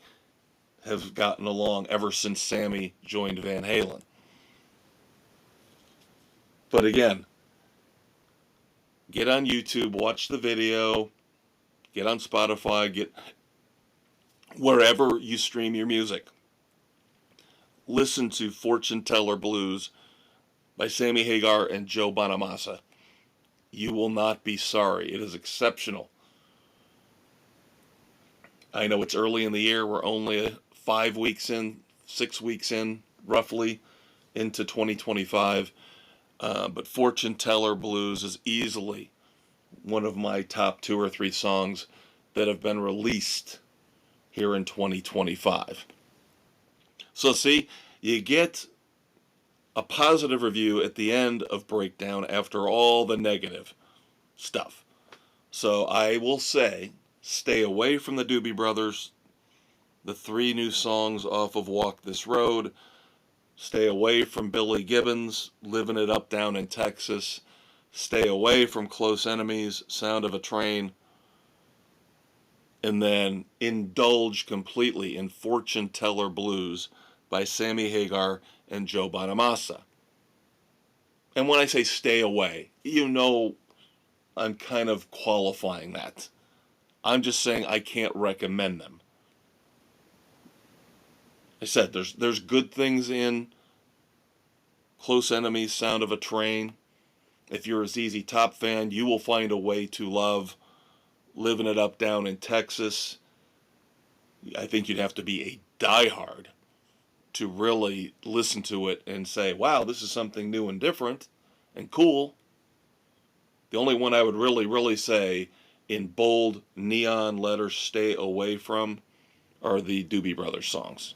have gotten along ever since Sammy joined Van Halen. But again, get on YouTube, watch the video, get on Spotify, get wherever you stream your music. Listen to Fortune Teller Blues by Sammy Hagar and Joe Bonamassa. You will not be sorry. It is exceptional. I know it's early in the year. We're only 5 weeks in, 6 weeks in, roughly, into 2025. But Fortune Teller Blues is easily one of my top 2 or 3 songs that have been released here in 2025. So see, you get a positive review at the end of Breakdown after all the negative stuff. So I will say, stay away from the Doobie Brothers, the 3 new songs off of Walk This Road. Stay away from Billy Gibbons, Living It Up Down in Texas. Stay away from Close Enemies, Sound of a Train. And then indulge completely in Fortune Teller Blues by Sammy Hagar and Joe Bonamassa. And when I say stay away, you know I'm kind of qualifying that. I'm just saying I can't recommend them. I said there's good things in Close Enemies, Sound of a Train. If you're a ZZ Top fan, you will find a way to love Living It Up Down in Texas. I think you'd have to be a diehard to really listen to it and say, wow, this is something new and different and cool. The only one I would really say in bold neon letters stay away from are the Doobie Brothers songs.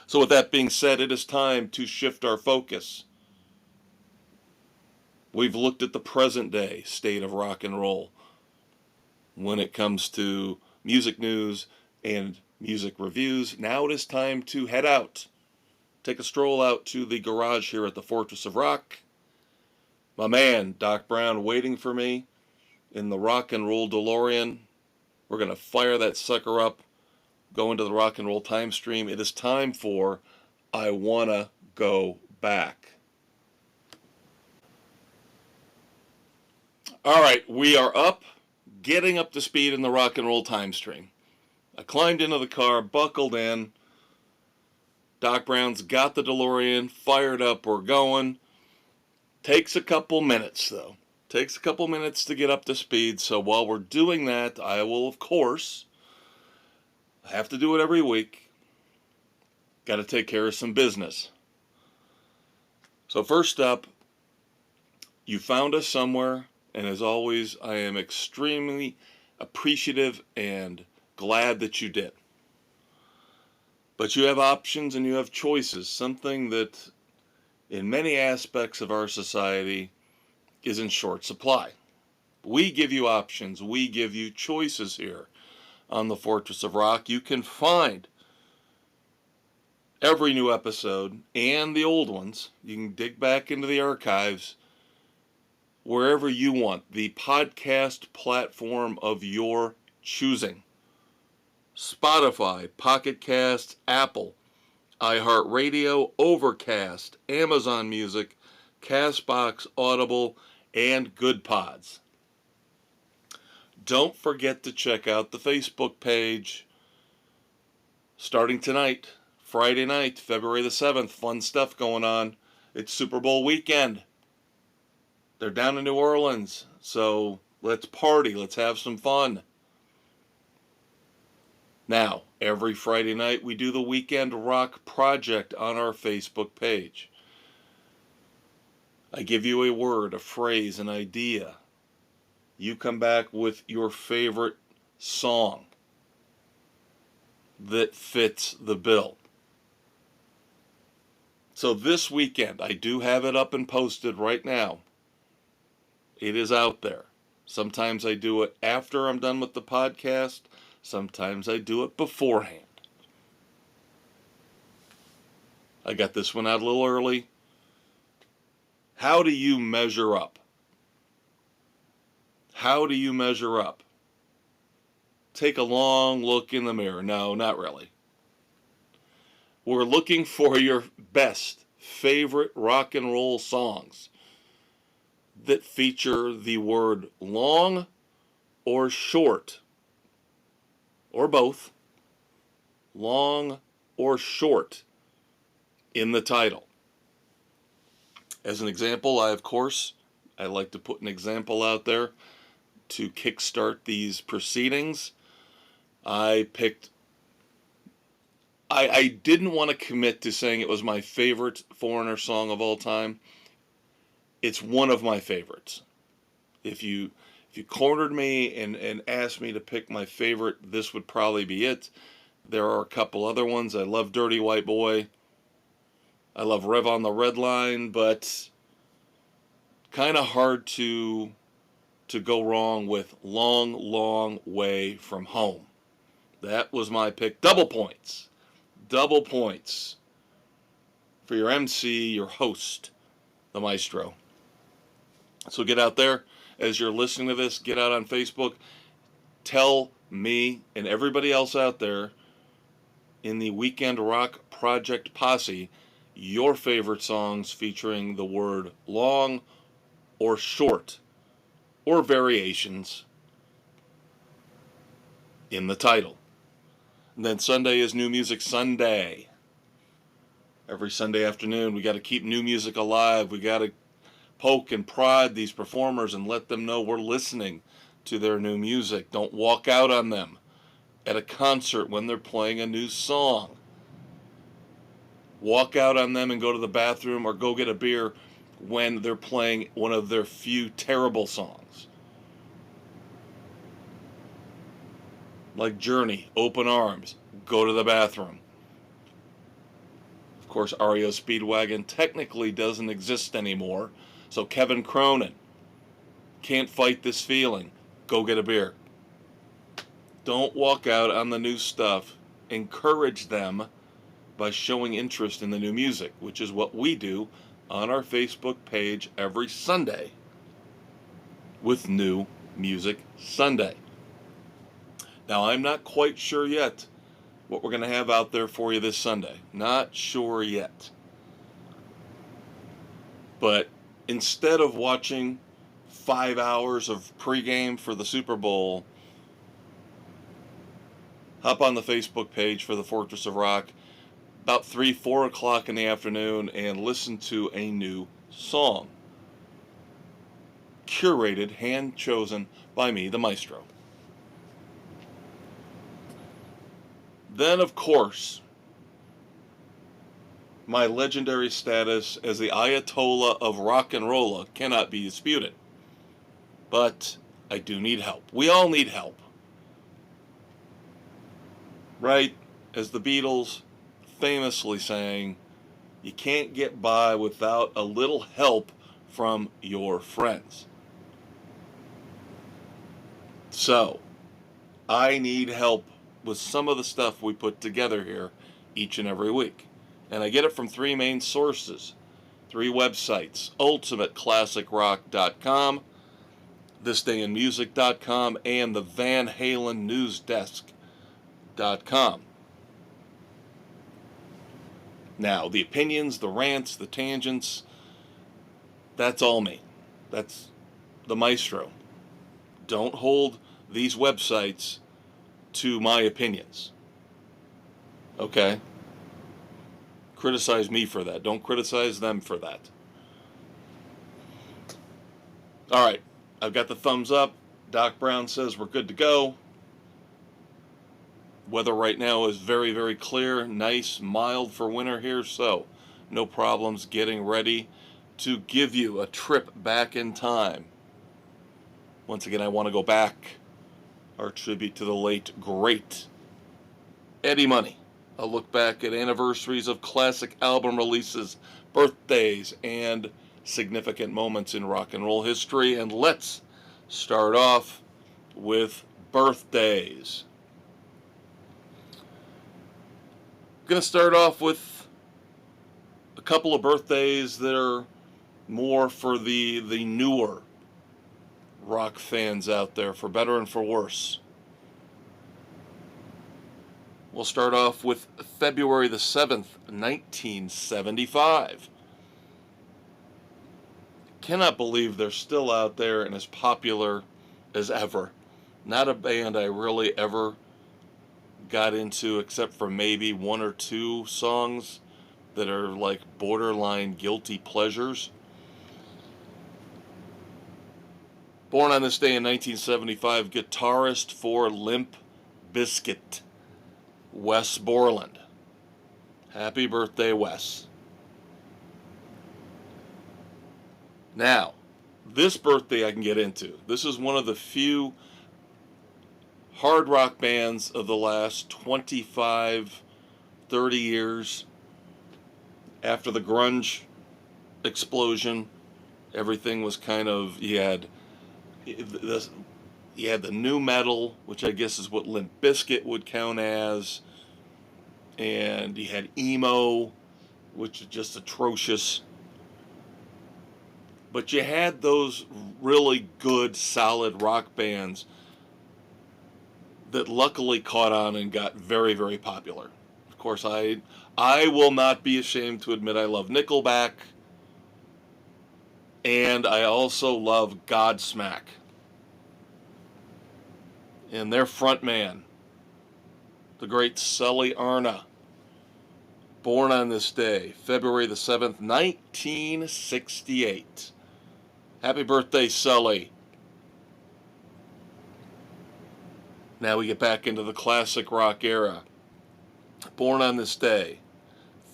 So with that being said, it is time to shift our focus. We've looked at the present day state of rock and roll when it comes to music news and music reviews. Now it is time to head out. Take a stroll out to the garage here at the Fortress of Rock. My man, Doc Brown, waiting for me in the rock and roll DeLorean. We're going to fire that sucker up, go into the rock and roll time stream. It is time for I Wanna Go Back. All right, we are up, getting up to speed in the rock and roll time stream. I climbed into the car, buckled in. Doc Brown's got the DeLorean, fired up, we're going. Takes a couple minutes, though. Takes a couple minutes to get up to speed, so while we're doing that, I will, of course, have to do it every week. Got to take care of some business. So first up, you found us somewhere, and as always, I am extremely appreciative and glad that you did. But you have options and you have choices, something that in many aspects of our society is in short supply. We give you options, we give you choices here on the Fortress of Rock. You can find every new episode and the old ones. You can dig back into the archives wherever you want, the podcast platform of your choosing. Spotify, Pocket Cast, Apple, iHeartRadio, Overcast, Amazon Music, Castbox, Audible, and Good Pods. Don't forget to check out the Facebook page. Starting tonight, Friday night, February the 7th, fun stuff going on. It's Super Bowl weekend. They're down in New Orleans, so Let's party. Let's have some fun. Now, every Friday night we do the Weekend Rock Project on our Facebook page. I give you a word, a phrase, an idea. You come back with your favorite song that fits the bill. So this weekend, I do have it up and posted right now. It is out there. Sometimes I do it after I'm done with the podcast. Sometimes I do it beforehand. I got this one out a little early. How do you measure up? How do you measure up? Take a long look in the mirror. No, not really. We're looking for your best, favorite rock and roll songs that feature the word long or short, or both, long or short, in the title. As an example, I like to put an example out there to kickstart these proceedings. I didn't want to commit to saying it was my favorite Foreigner song of all time. It's one of my favorites. If you cornered me and asked me to pick my favorite, this would probably be it. There are a couple other ones. I love Dirty White Boy. I love Rev on the Red Line, but kind of hard to go wrong with Long, Long Way From Home. That was my pick. Double points. Double points for your MC, your host, the Maestro. So get out there. As you're listening to this, get out on Facebook. Tell me and everybody else out there in the Weekend Rock Project posse your favorite songs featuring the word long or short or variations in the title. And then Sunday is New Music Sunday. Every Sunday afternoon, we got to keep new music alive. We got to poke and prod these performers and let them know we're listening to their new music. Don't walk out on them at a concert when they're playing a new song. Walk out on them and go to the bathroom or go get a beer when they're playing one of their few terrible songs. Like Journey, Open Arms, go to the bathroom. Of course, REO Speedwagon technically doesn't exist anymore. So Kevin Cronin, Can't Fight This Feeling, go get a beer. Don't walk out on the new stuff. Encourage them by showing interest in the new music, which is what we do on our Facebook page every Sunday with New Music Sunday. Now, I'm not quite sure yet what we're going to have out there for you this Sunday. Not sure yet. But instead of watching 5 hours of pregame for the Super Bowl, hop on the Facebook page for the Fortress of Rock about 3-4 o'clock in the afternoon and listen to a new song. Curated, hand-chosen by me, the Maestro. Then, of course, my legendary status as the Ayatollah of rock and rolla cannot be disputed. But I do need help. We all need help. Right? As the Beatles famously sang, you can't get by without a little help from your friends. So, I need help with some of the stuff we put together here each and every week. And I get it from three main sources, three websites: ultimateclassicrock.com, thisdayinmusic.com, and the Van Halen newsdesk.com. Now, the opinions, the rants, the tangents, that's all me. That's the Maestro. Don't hold these websites to my opinions. Okay? Criticize me for that. Don't criticize them for that. All right. I've got the thumbs up. Doc Brown says we're good to go. Weather right now is very, very clear, nice, mild for winter here, so no problems getting ready to give you a trip back in time. Once again, I want to go back, our tribute to the late, great Eddie Money. A look back at anniversaries of classic album releases, birthdays, and significant moments in rock and roll history. And let's start off with birthdays. Going to start off with a couple of birthdays that are more for the newer rock fans out there, for better and for worse. We'll start off with February the 7th, 1975. Cannot believe they're still out there and as popular as ever. Not a band I really ever got into except for maybe one or two songs that are like borderline guilty pleasures. Born on this day in 1975, guitarist for Limp Bizkit, Wes Borland. Happy birthday, Wes. Now, this birthday I can get into. This is one of the few hard rock bands of the last 25, 30 years. After the grunge explosion, everything was kind of, you had the new metal, which I guess is what Limp Bizkit would count as, and you had emo, which is just atrocious. But you had those really good, solid rock bands that luckily caught on and got very, very popular. Of course, I will not be ashamed to admit I love Nickelback, and I also love Godsmack. And their frontman, the great Sully Arna, born on this day, February the 7th, 1968. Happy birthday, Sully. Now we get back into the classic rock era. Born on this day,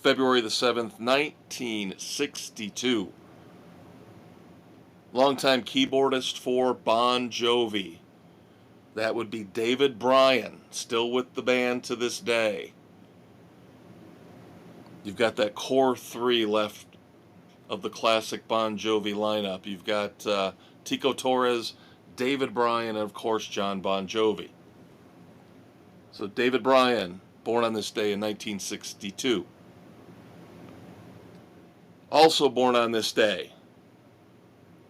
February the 7th, 1962. Longtime keyboardist for Bon Jovi. That would be David Bryan, still with the band to this day. You've got that core three left of the classic Bon Jovi lineup. You've got Tico Torres, David Bryan, and of course John Bon Jovi. So David Bryan, born on this day in 1962. Also born on this day,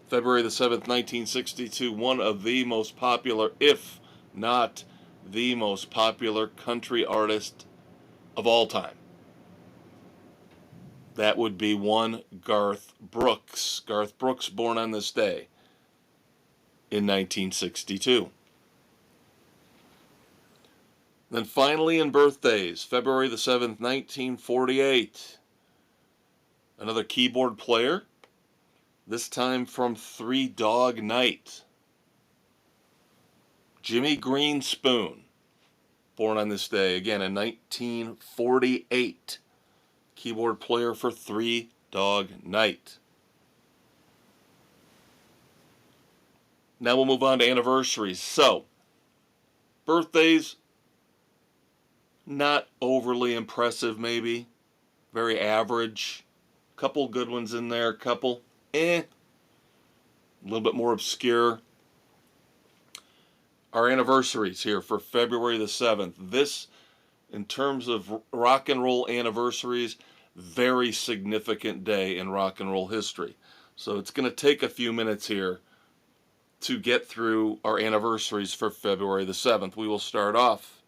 February the 7th, 1962, one of the most popular, if not the most popular country artist of all time. That would be one Garth Brooks. Garth Brooks, born on this day in 1962. Then finally in birthdays, February the 7th, 1948. Another keyboard player, this time from Three Dog Night. Jimmy Greenspoon, born on this day, again in 1948. Keyboard player for Three Dog Night. Now we'll move on to anniversaries. So, birthdays, not overly impressive maybe. Very average. Couple good ones in there, couple a little bit more obscure. Our anniversaries here for February the 7th. This, in terms of rock and roll anniversaries, very significant day in rock and roll history. So it's going to take a few minutes here to get through our anniversaries for February the 7th. We will start off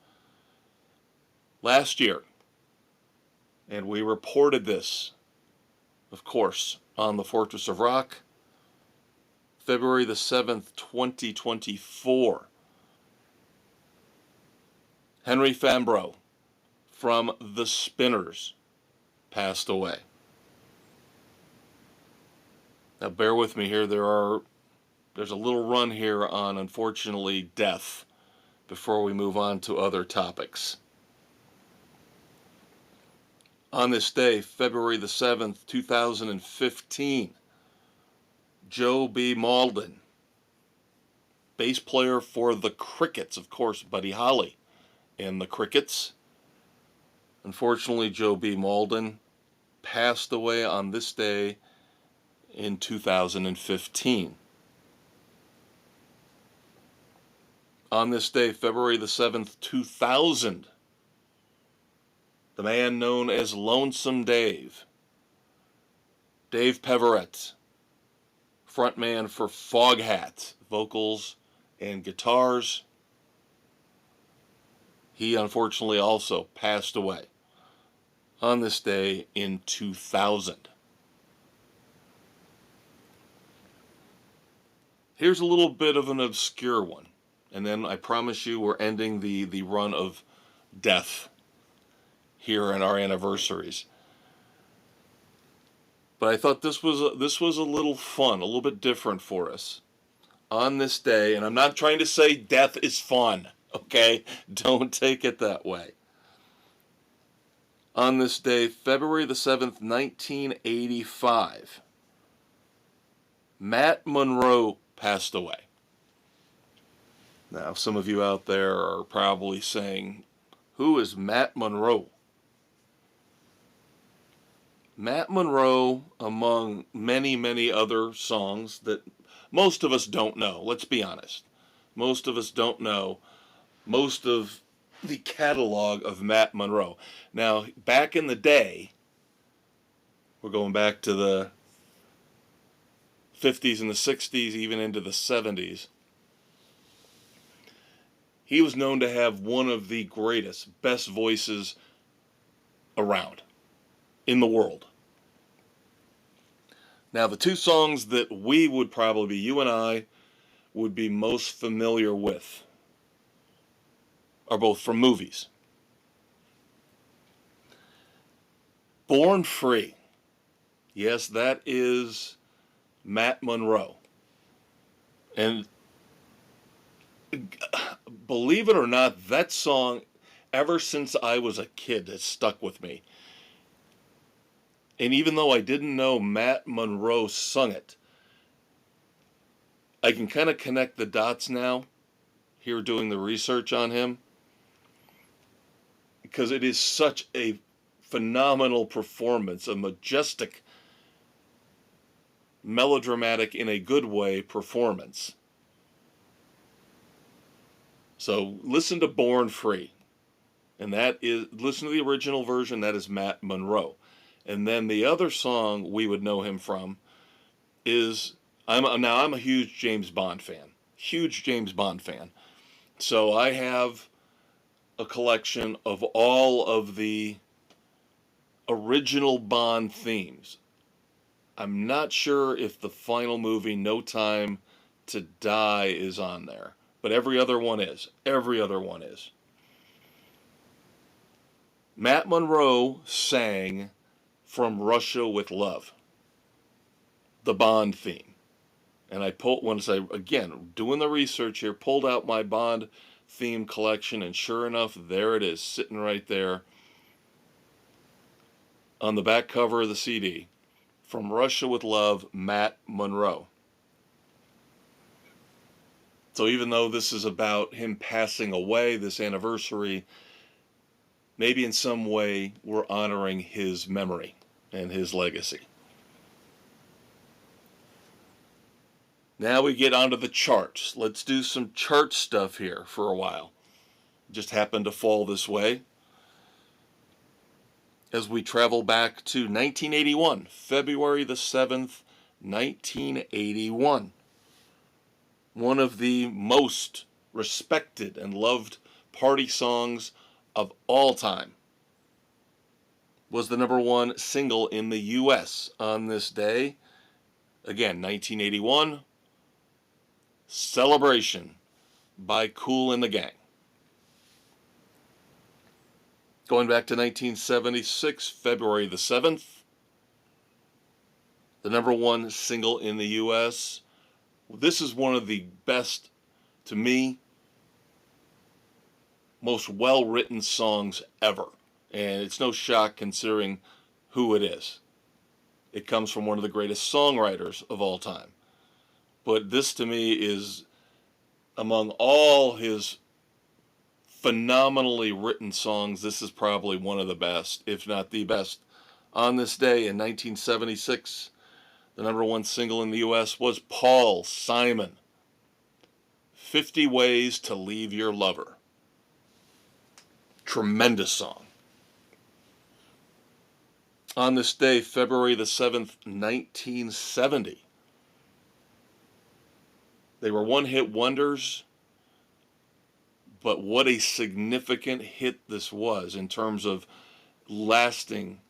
last year, and we reported this, of course, on the Fortress of Rock, February the 7th, 2024. Henry Fambro from The Spinners passed away. Now bear with me here, there are there's a little run here on, unfortunately, death before we move on to other topics. On this day, February the 7th, 2015, Joe B. Malden, bass player for the Crickets, of course, Buddy Holly and the Crickets. Unfortunately, Joe B. Malden passed away on this day in 2015. On this day, February the 7th, 2000, the man known as Lonesome Dave, Dave Peverett, frontman for Foghat, vocals and guitars, he unfortunately also passed away on this day in 2000. Here's a little bit of an obscure one, and then I promise you we're ending the run of death here in our anniversaries. But I thought this was a little fun, a little bit different for us on this day, and I'm not trying to say death is fun, okay? Don't take it that way. On this day, February the 7th, 1985, Matt Monroe passed away. Now, some of you out there are probably saying, who is Matt Monroe? Matt Monroe, among many, many other songs that most of us don't know, let's be honest. Most of us don't know most of the catalog of Matt Monroe. Now, back in the day, we're going back to the 50s and the 60s, even into the 70s, he was known to have one of the greatest, best voices around in the world. Now, the two songs that we would probably be, you and I, would be most familiar with are both from movies. Born Free. Yes, that is Matt Monroe. And believe it or not, that song, ever since I was a kid, has stuck with me. And even though I didn't know Matt Monroe sung it, I can kind of connect the dots now, here doing the research on him, because it is such a phenomenal performance, a majestic, melodramatic, in a good way, performance. So listen to Born Free, and that is, listen to the original version, that is Matt Monroe. And then the other song we would know him from is, I'm a huge James Bond fan. So I have a collection of all of the original Bond themes. I'm not sure if the final movie, No Time to Die, is on there, but every other one is. Matt Monroe sang From Russia with Love, the Bond theme. And once I, again, doing the research here, pulled out my Bond theme collection, and sure enough, there it is, sitting right there on the back cover of the CD. From Russia with Love, Matt Monroe. So even though this is about him passing away, this anniversary, maybe in some way we're honoring his memory and his legacy. Now we get onto the charts. Let's do some chart stuff here for a while. Just happened to fall this way. As we travel back to 1981, February the 7th, 1981. One of the most respected and loved party songs of all time was the #1 single in the U.S. on this day. Again, 1981, Celebration by Kool and the Gang. Going back to 1976, February the 7th, the #1 single in the U.S. This is one of the best, to me, most well-written songs ever. And it's no shock considering who it is. It comes from one of the greatest songwriters of all time. But this, to me, is, among all his phenomenally written songs, this is probably one of the best, if not the best. On this day in 1976, the number one single in the U.S. was Paul Simon, 50 Ways to Leave Your Lover. Tremendous song. On this day, February the 7th, 1970, they were one-hit wonders, but what a significant hit this was in terms of lasting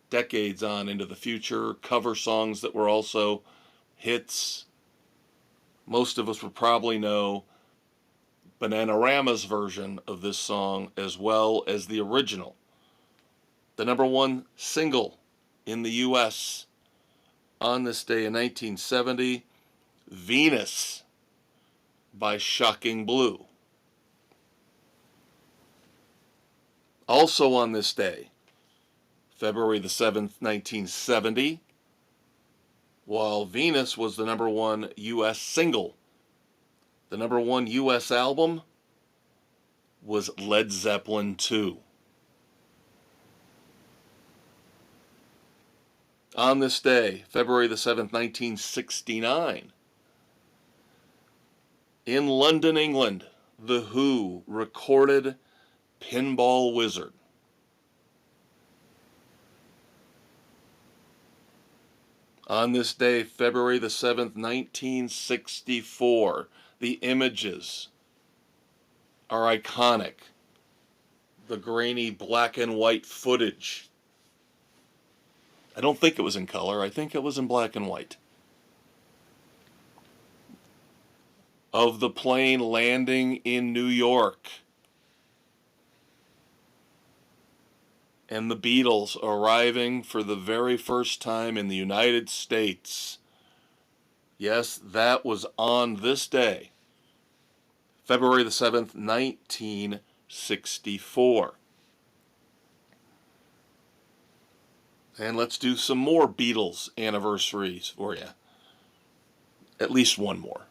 decades on into the future, cover songs that were also hits. Most of us would probably know Bananarama's version of this song as well as the original. The number one single in the U.S. on this day in 1970, Venus by Shocking Blue. Also on this day, February the 7th, 1970, while Venus was the number one U.S. single, the number one U.S. album was Led Zeppelin II. On this day, February the 7th, 1969, in London, England, The Who recorded Pinball Wizard. On this day, February the 7th, 1964, the images are iconic. The grainy black and white footage. I don't think it was in color. I think it was in black and white. Of the plane landing in New York. And the Beatles arriving for the very first time in the United States. Yes, that was on this day, February the 7th, 1964. And let's do some more Beatles anniversaries for you. At least one more.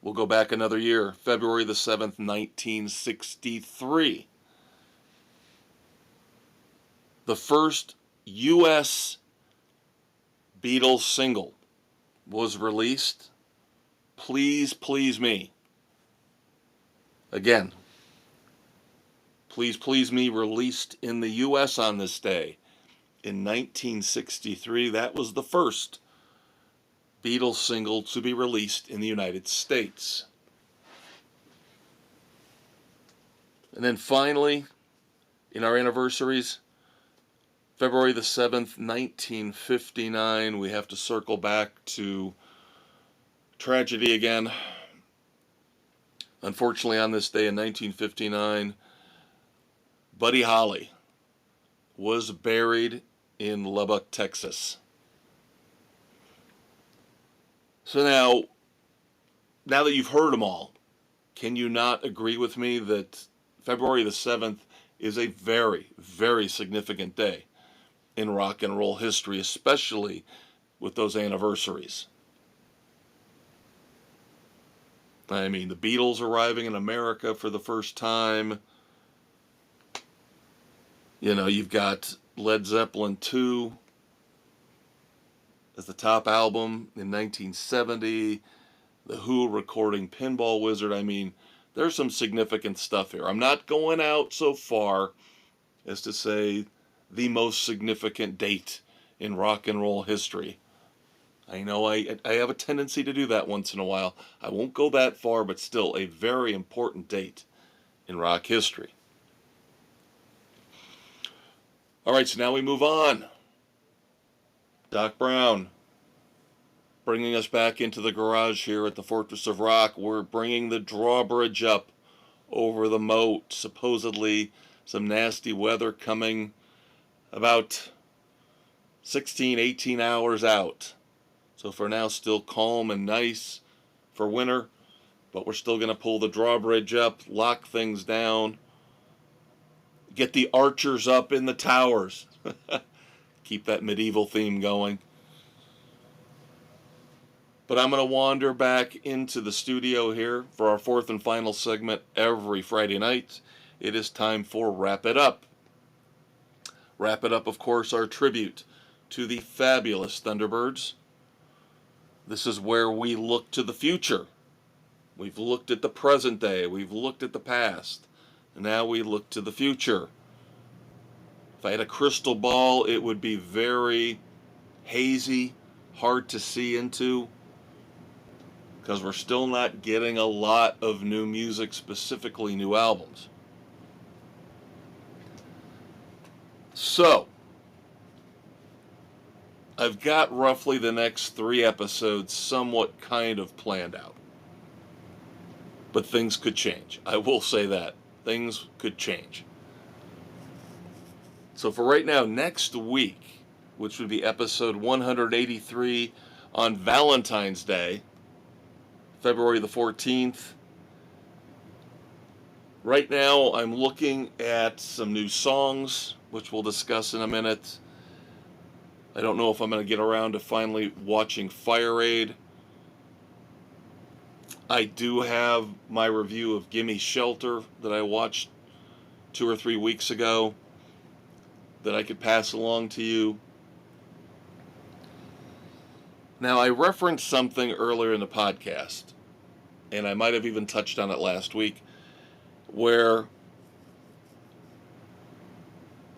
We'll go back another year, February the 7th, 1963. The first U.S. Beatles single was released, Please Please Me. Again, Please Please Me released in the U.S. on this day. In 1963, that was the first Beatles single to be released in the United States. And then finally, in our anniversaries, February the 7th, 1959, we have to circle back to tragedy again. Unfortunately, on this day in 1959, Buddy Holly was buried in Lubbock, Texas. So now that you've heard them all, can you not agree with me that February the 7th is a very, very significant day in rock and roll history, especially with those anniversaries? I mean, the Beatles arriving in America for the first time. You know, you've got Led Zeppelin II as the top album in 1970. The Who recording Pinball Wizard. I mean, there's some significant stuff here. I'm not going out so far as to say the most significant date in rock and roll history. I know I have a tendency to do that once in a while. I won't go that far, but still a very important date in rock history. All right, so now we move on. Doc Brown, bringing us back into the garage here at the Fortress of Rock. We're bringing the drawbridge up over the moat. Supposedly some nasty weather coming about 16, 18 hours out. So for now, still calm and nice. for winter, but we're still going to pull the drawbridge up, lock things down, get the archers up in the towers. Keep that medieval theme going. But I'm going to wander back into the studio here for our fourth and final segment every Friday night. It is time for Wrap It Up. Wrap It Up, of course, our tribute to the fabulous Thunderbirds. This is where we look to the future. We've looked at the present day. We've looked at the past. And now we look to the future. If I had a crystal ball, it would be very hazy, hard to see into, because we're still not getting a lot of new music, specifically new albums. So, I've got roughly the next 3 episodes somewhat kind of planned out. But things could change. I will say that. Things could change. So for right now, next week, which would be episode 183 on Valentine's Day, February the 14th. Right now, I'm looking at some new songs, which we'll discuss in a minute. I don't know if I'm going to get around to finally watching Fire Aid. I do have my review of Gimme Shelter that I watched 2 or 3 weeks ago that I could pass along to you. Now, I referenced something earlier in the podcast, and I might have even touched on it last week, where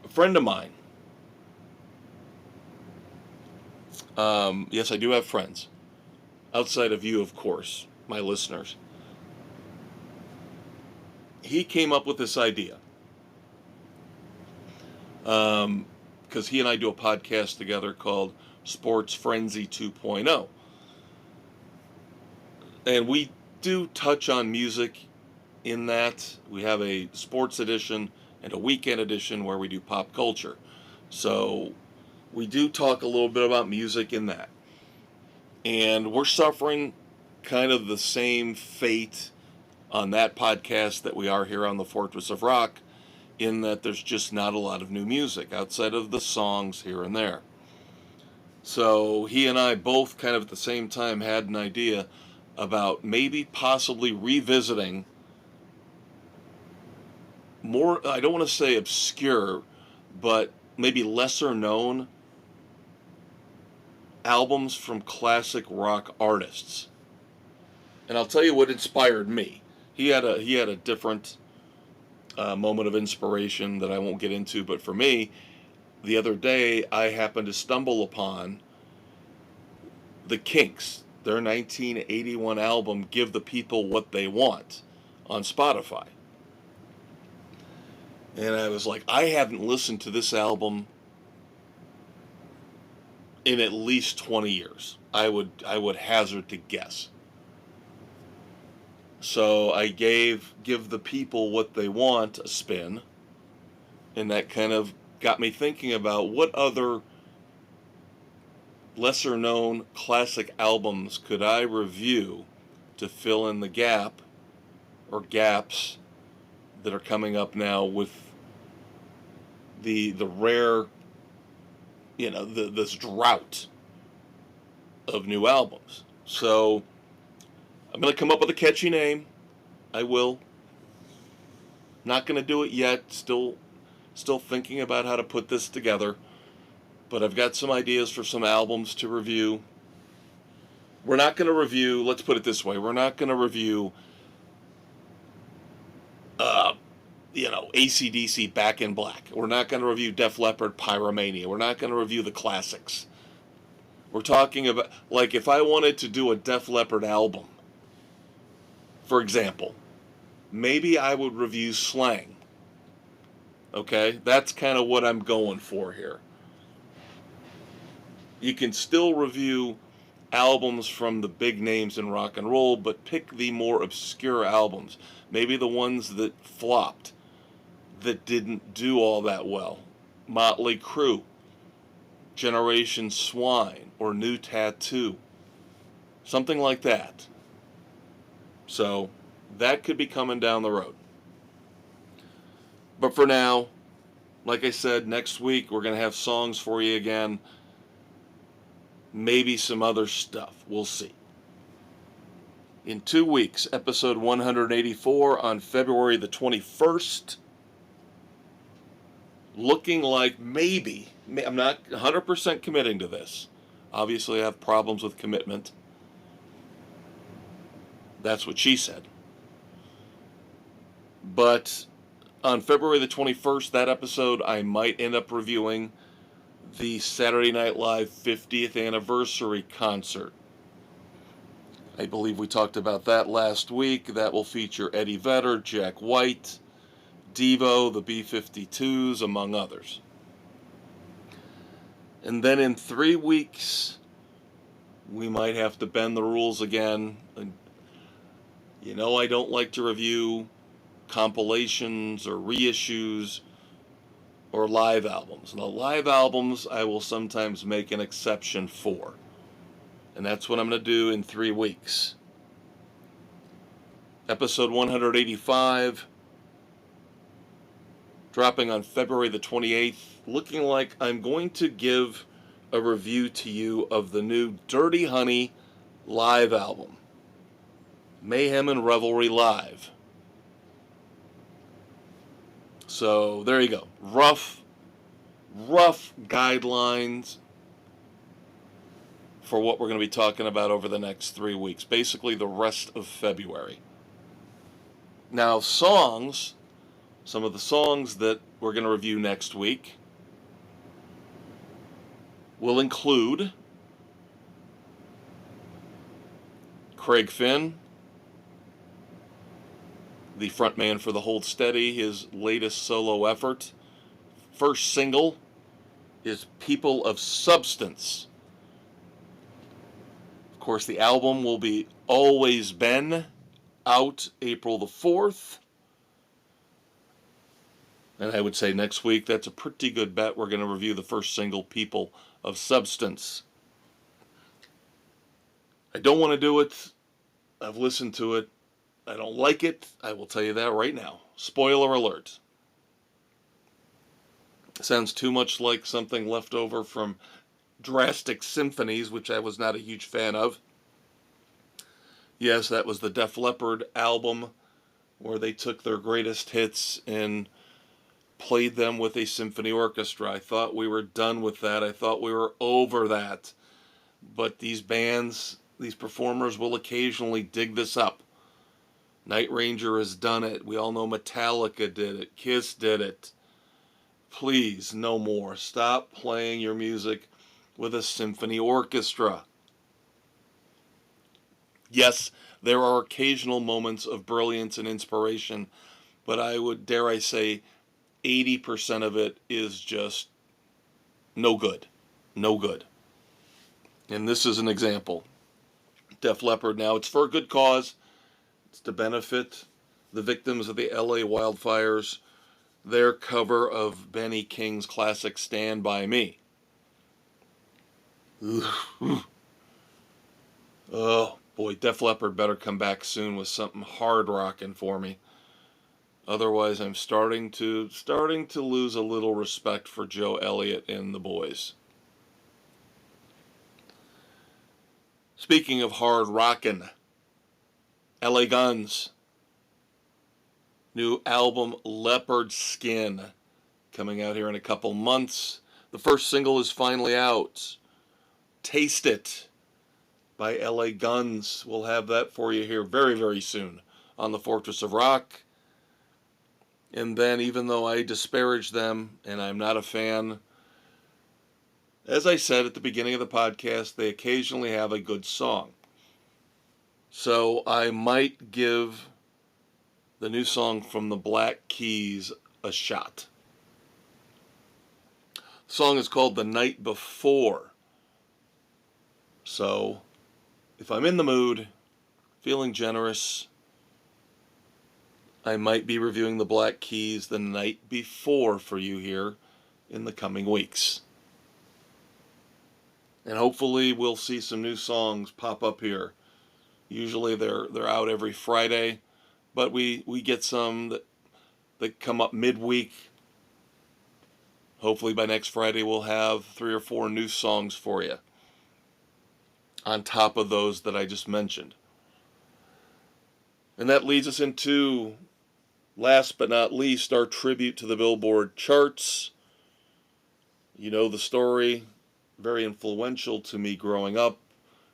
a friend of mine, yes, I do have friends, outside of you, of course, my listeners. He came up with this idea, because he and I do a podcast together called Sports Frenzy 2.0. And we do touch on music in that. We have a sports edition and a weekend edition where we do pop culture. So we do talk a little bit about music in that. And we're suffering kind of the same fate on that podcast that we are here on the Fortress of Rock, in that there's just not a lot of new music outside of the songs here and there. So he and I both kind of at the same time had an idea about maybe possibly revisiting more, I don't want to say obscure, but maybe lesser known albums from classic rock artists. And I'll tell you what inspired me. He had a different moment of inspiration that I won't get into, but for me, the other day I happened to stumble upon the Kinks, their 1981 album Give the People What They Want, on Spotify. And I was like, I haven't listened to this album in at least 20 years. I would hazard to guess. So I gave Give the People What They Want a spin, and that kind of got me thinking about what other lesser known classic albums could I review to fill in the gap or gaps that are coming up now with the rare, this drought of new albums. So I'm going to come up with a catchy name. I will. Not going to do it yet. Still thinking about how to put this together. But I've got some ideas for some albums to review. We're not going to review, let's put it this way, we're not going to review, AC/DC Back in Black. We're not going to review Def Leppard Pyromania. We're not going to review the classics. We're talking about, like, if I wanted to do a Def Leppard album, for example, maybe I would review Slang. Okay? That's kind of what I'm going for here. You can still review albums from the big names in rock and roll, but pick the more obscure albums. Maybe the ones that flopped, that didn't do all that well. Motley Crue, Generation Swine, or New Tattoo. Something like that. So that could be coming down the road. But for now, like I said, next week we're going to have songs for you again. Maybe some other stuff. We'll see. In 2 weeks, episode 184 on February the 21st. Looking like maybe, I'm not 100% committing to this. Obviously, I have problems with commitment. That's what she said. But on February the 21st, that episode, I might end up reviewing the Saturday Night Live 50th anniversary concert. I believe we talked about that last week. That will feature Eddie Vedder, Jack White, Devo, the B-52s, among others. And then in 3 weeks, we might have to bend the rules again. You know, I don't like to review compilations or reissues or live albums. Now, live albums I will sometimes make an exception for. And that's what I'm going to do in 3 weeks. Episode 185, dropping on February the 28th, looking like I'm going to give a review to you of the new Dirty Honey live album, Mayhem and Revelry Live. So there you go. Rough guidelines for what we're going to be talking about over the next 3 weeks. Basically the rest of February. Now, songs, some of the songs that we're going to review next week will include Craig Finn, the frontman for the Hold Steady, his latest solo effort. First single is People of Substance. Of course, the album will be Always Been, out April the 4th. And I would say next week, that's a pretty good bet. We're going to review the first single, People of Substance. I don't want to do it. I've listened to it. I don't like it. I will tell you that right now. Spoiler alert. Sounds too much like something left over from Drastic Symphonies, which I was not a huge fan of. Yes, that was the Def Leppard album where they took their greatest hits and played them with a symphony orchestra. I thought we were done with that. I thought we were over that. But these bands, these performers will occasionally dig this up. Night Ranger has done it. We all know Metallica did it. Kiss did it. Please, no more. Stop playing your music with a symphony orchestra. Yes, there are occasional moments of brilliance and inspiration, but I would dare I say 80% of it is just no good. No good. And this is an example. Def Leppard, now it's for a good cause. It's to benefit the victims of the LA wildfires. Their cover of Benny King's classic Stand By Me. Oh boy, Def Leppard better come back soon with something hard rocking for me. Otherwise, I'm starting to lose a little respect for Joe Elliott and the boys. Speaking of hard rockin', LA Guns. New album Leopard Skin coming out here in a couple months. The first single is finally out. Taste It by LA Guns. We'll have that for you here very, very soon on the Fortress of Rock. And then, even though I disparage them and I'm not a fan, as I said at the beginning of the podcast, they occasionally have a good song. So I might give the new song from the Black Keys a shot. The song is called The Night Before. So, if I'm in the mood, feeling generous, I might be reviewing the Black Keys The Night Before for you here in the coming weeks. And hopefully we'll see some new songs pop up here Usually they're out every Friday, but we get some that come up midweek. Hopefully by next Friday we'll have 3 or 4 new songs for you on top of those that I just mentioned. And that leads us into, last but not least, our tribute to the Billboard charts. You know the story, very influential to me growing up.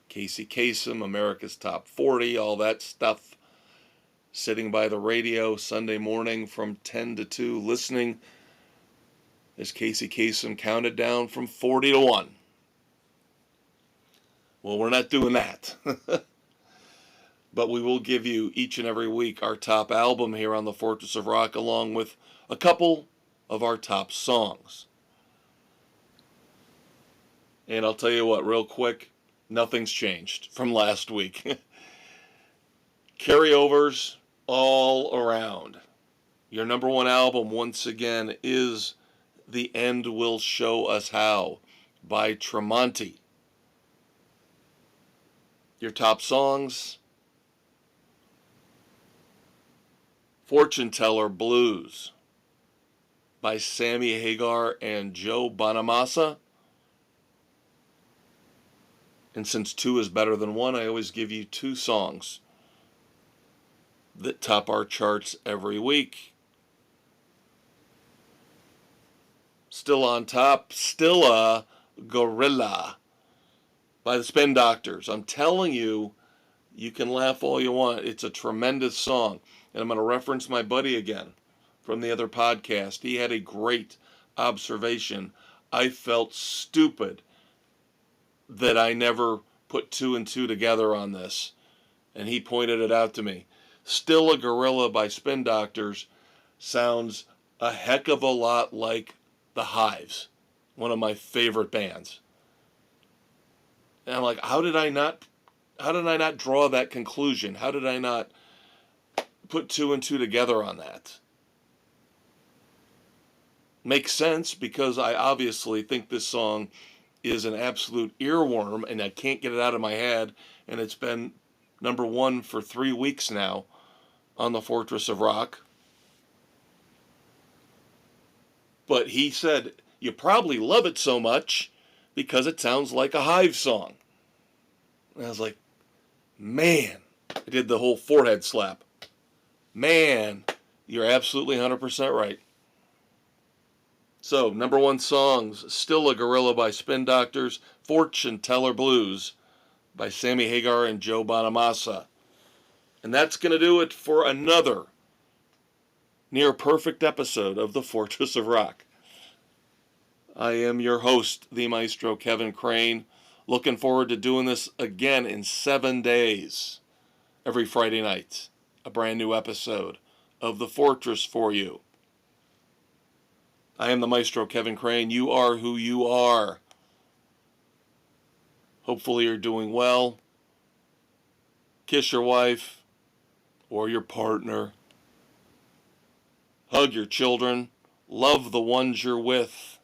Casey Kasem, America's Top 40, all that stuff. Sitting by the radio Sunday morning from 10 to 2, listening as Casey Kasem counted down from 40 to 1. Well, we're not doing that. But we will give you each and every week our top album here on the Fortress of Rock, along with a couple of our top songs. And I'll tell you what, real quick, nothing's changed from last week. Carryovers all around. Your number one album, once again, is The End Will Show Us How by Tremonti. Your top songs, Fortune Teller Blues by Sammy Hagar and Joe Bonamassa. And since 2 is better than 1, I always give you 2 songs that top our charts every week. Still on top, Still a Gorilla by the Spin Doctors. I'm telling you, you can laugh all you want. It's a tremendous song. And I'm going to reference my buddy again from the other podcast. He had a great observation. I felt stupid that I never put 2 and 2 together on this. And he pointed it out to me. Still a Gorilla by Spin Doctors sounds a heck of a lot like The Hives, one of my favorite bands. And I'm like, how did I not draw that conclusion? How did I not put 2 and 2 together on that? Makes sense, because I obviously think this song is an absolute earworm and I can't get it out of my head, and it's been number 1 for 3 weeks now on the Fortress of Rock. But he said, you probably love it so much because it sounds like a Hive song. And I was like, man, I did the whole forehead slap. Man, you're absolutely 100% right. So, number 1 songs, Still a Gorilla by Spin Doctors, Fortune Teller Blues by Sammy Hagar and Joe Bonamassa. And that's going to do it for another near perfect episode of the Fortress of Rock. I am your host, the Maestro Kevin Crane. Looking forward to doing this again in 7 days. Every Friday night, a brand new episode of The Fortress for you. I am the Maestro Kevin Crane. You are who you are. Hopefully you're doing well. Kiss your wife or your partner. Hug your children. Love the ones you're with.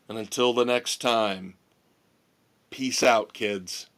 And until the next time, peace out, kids.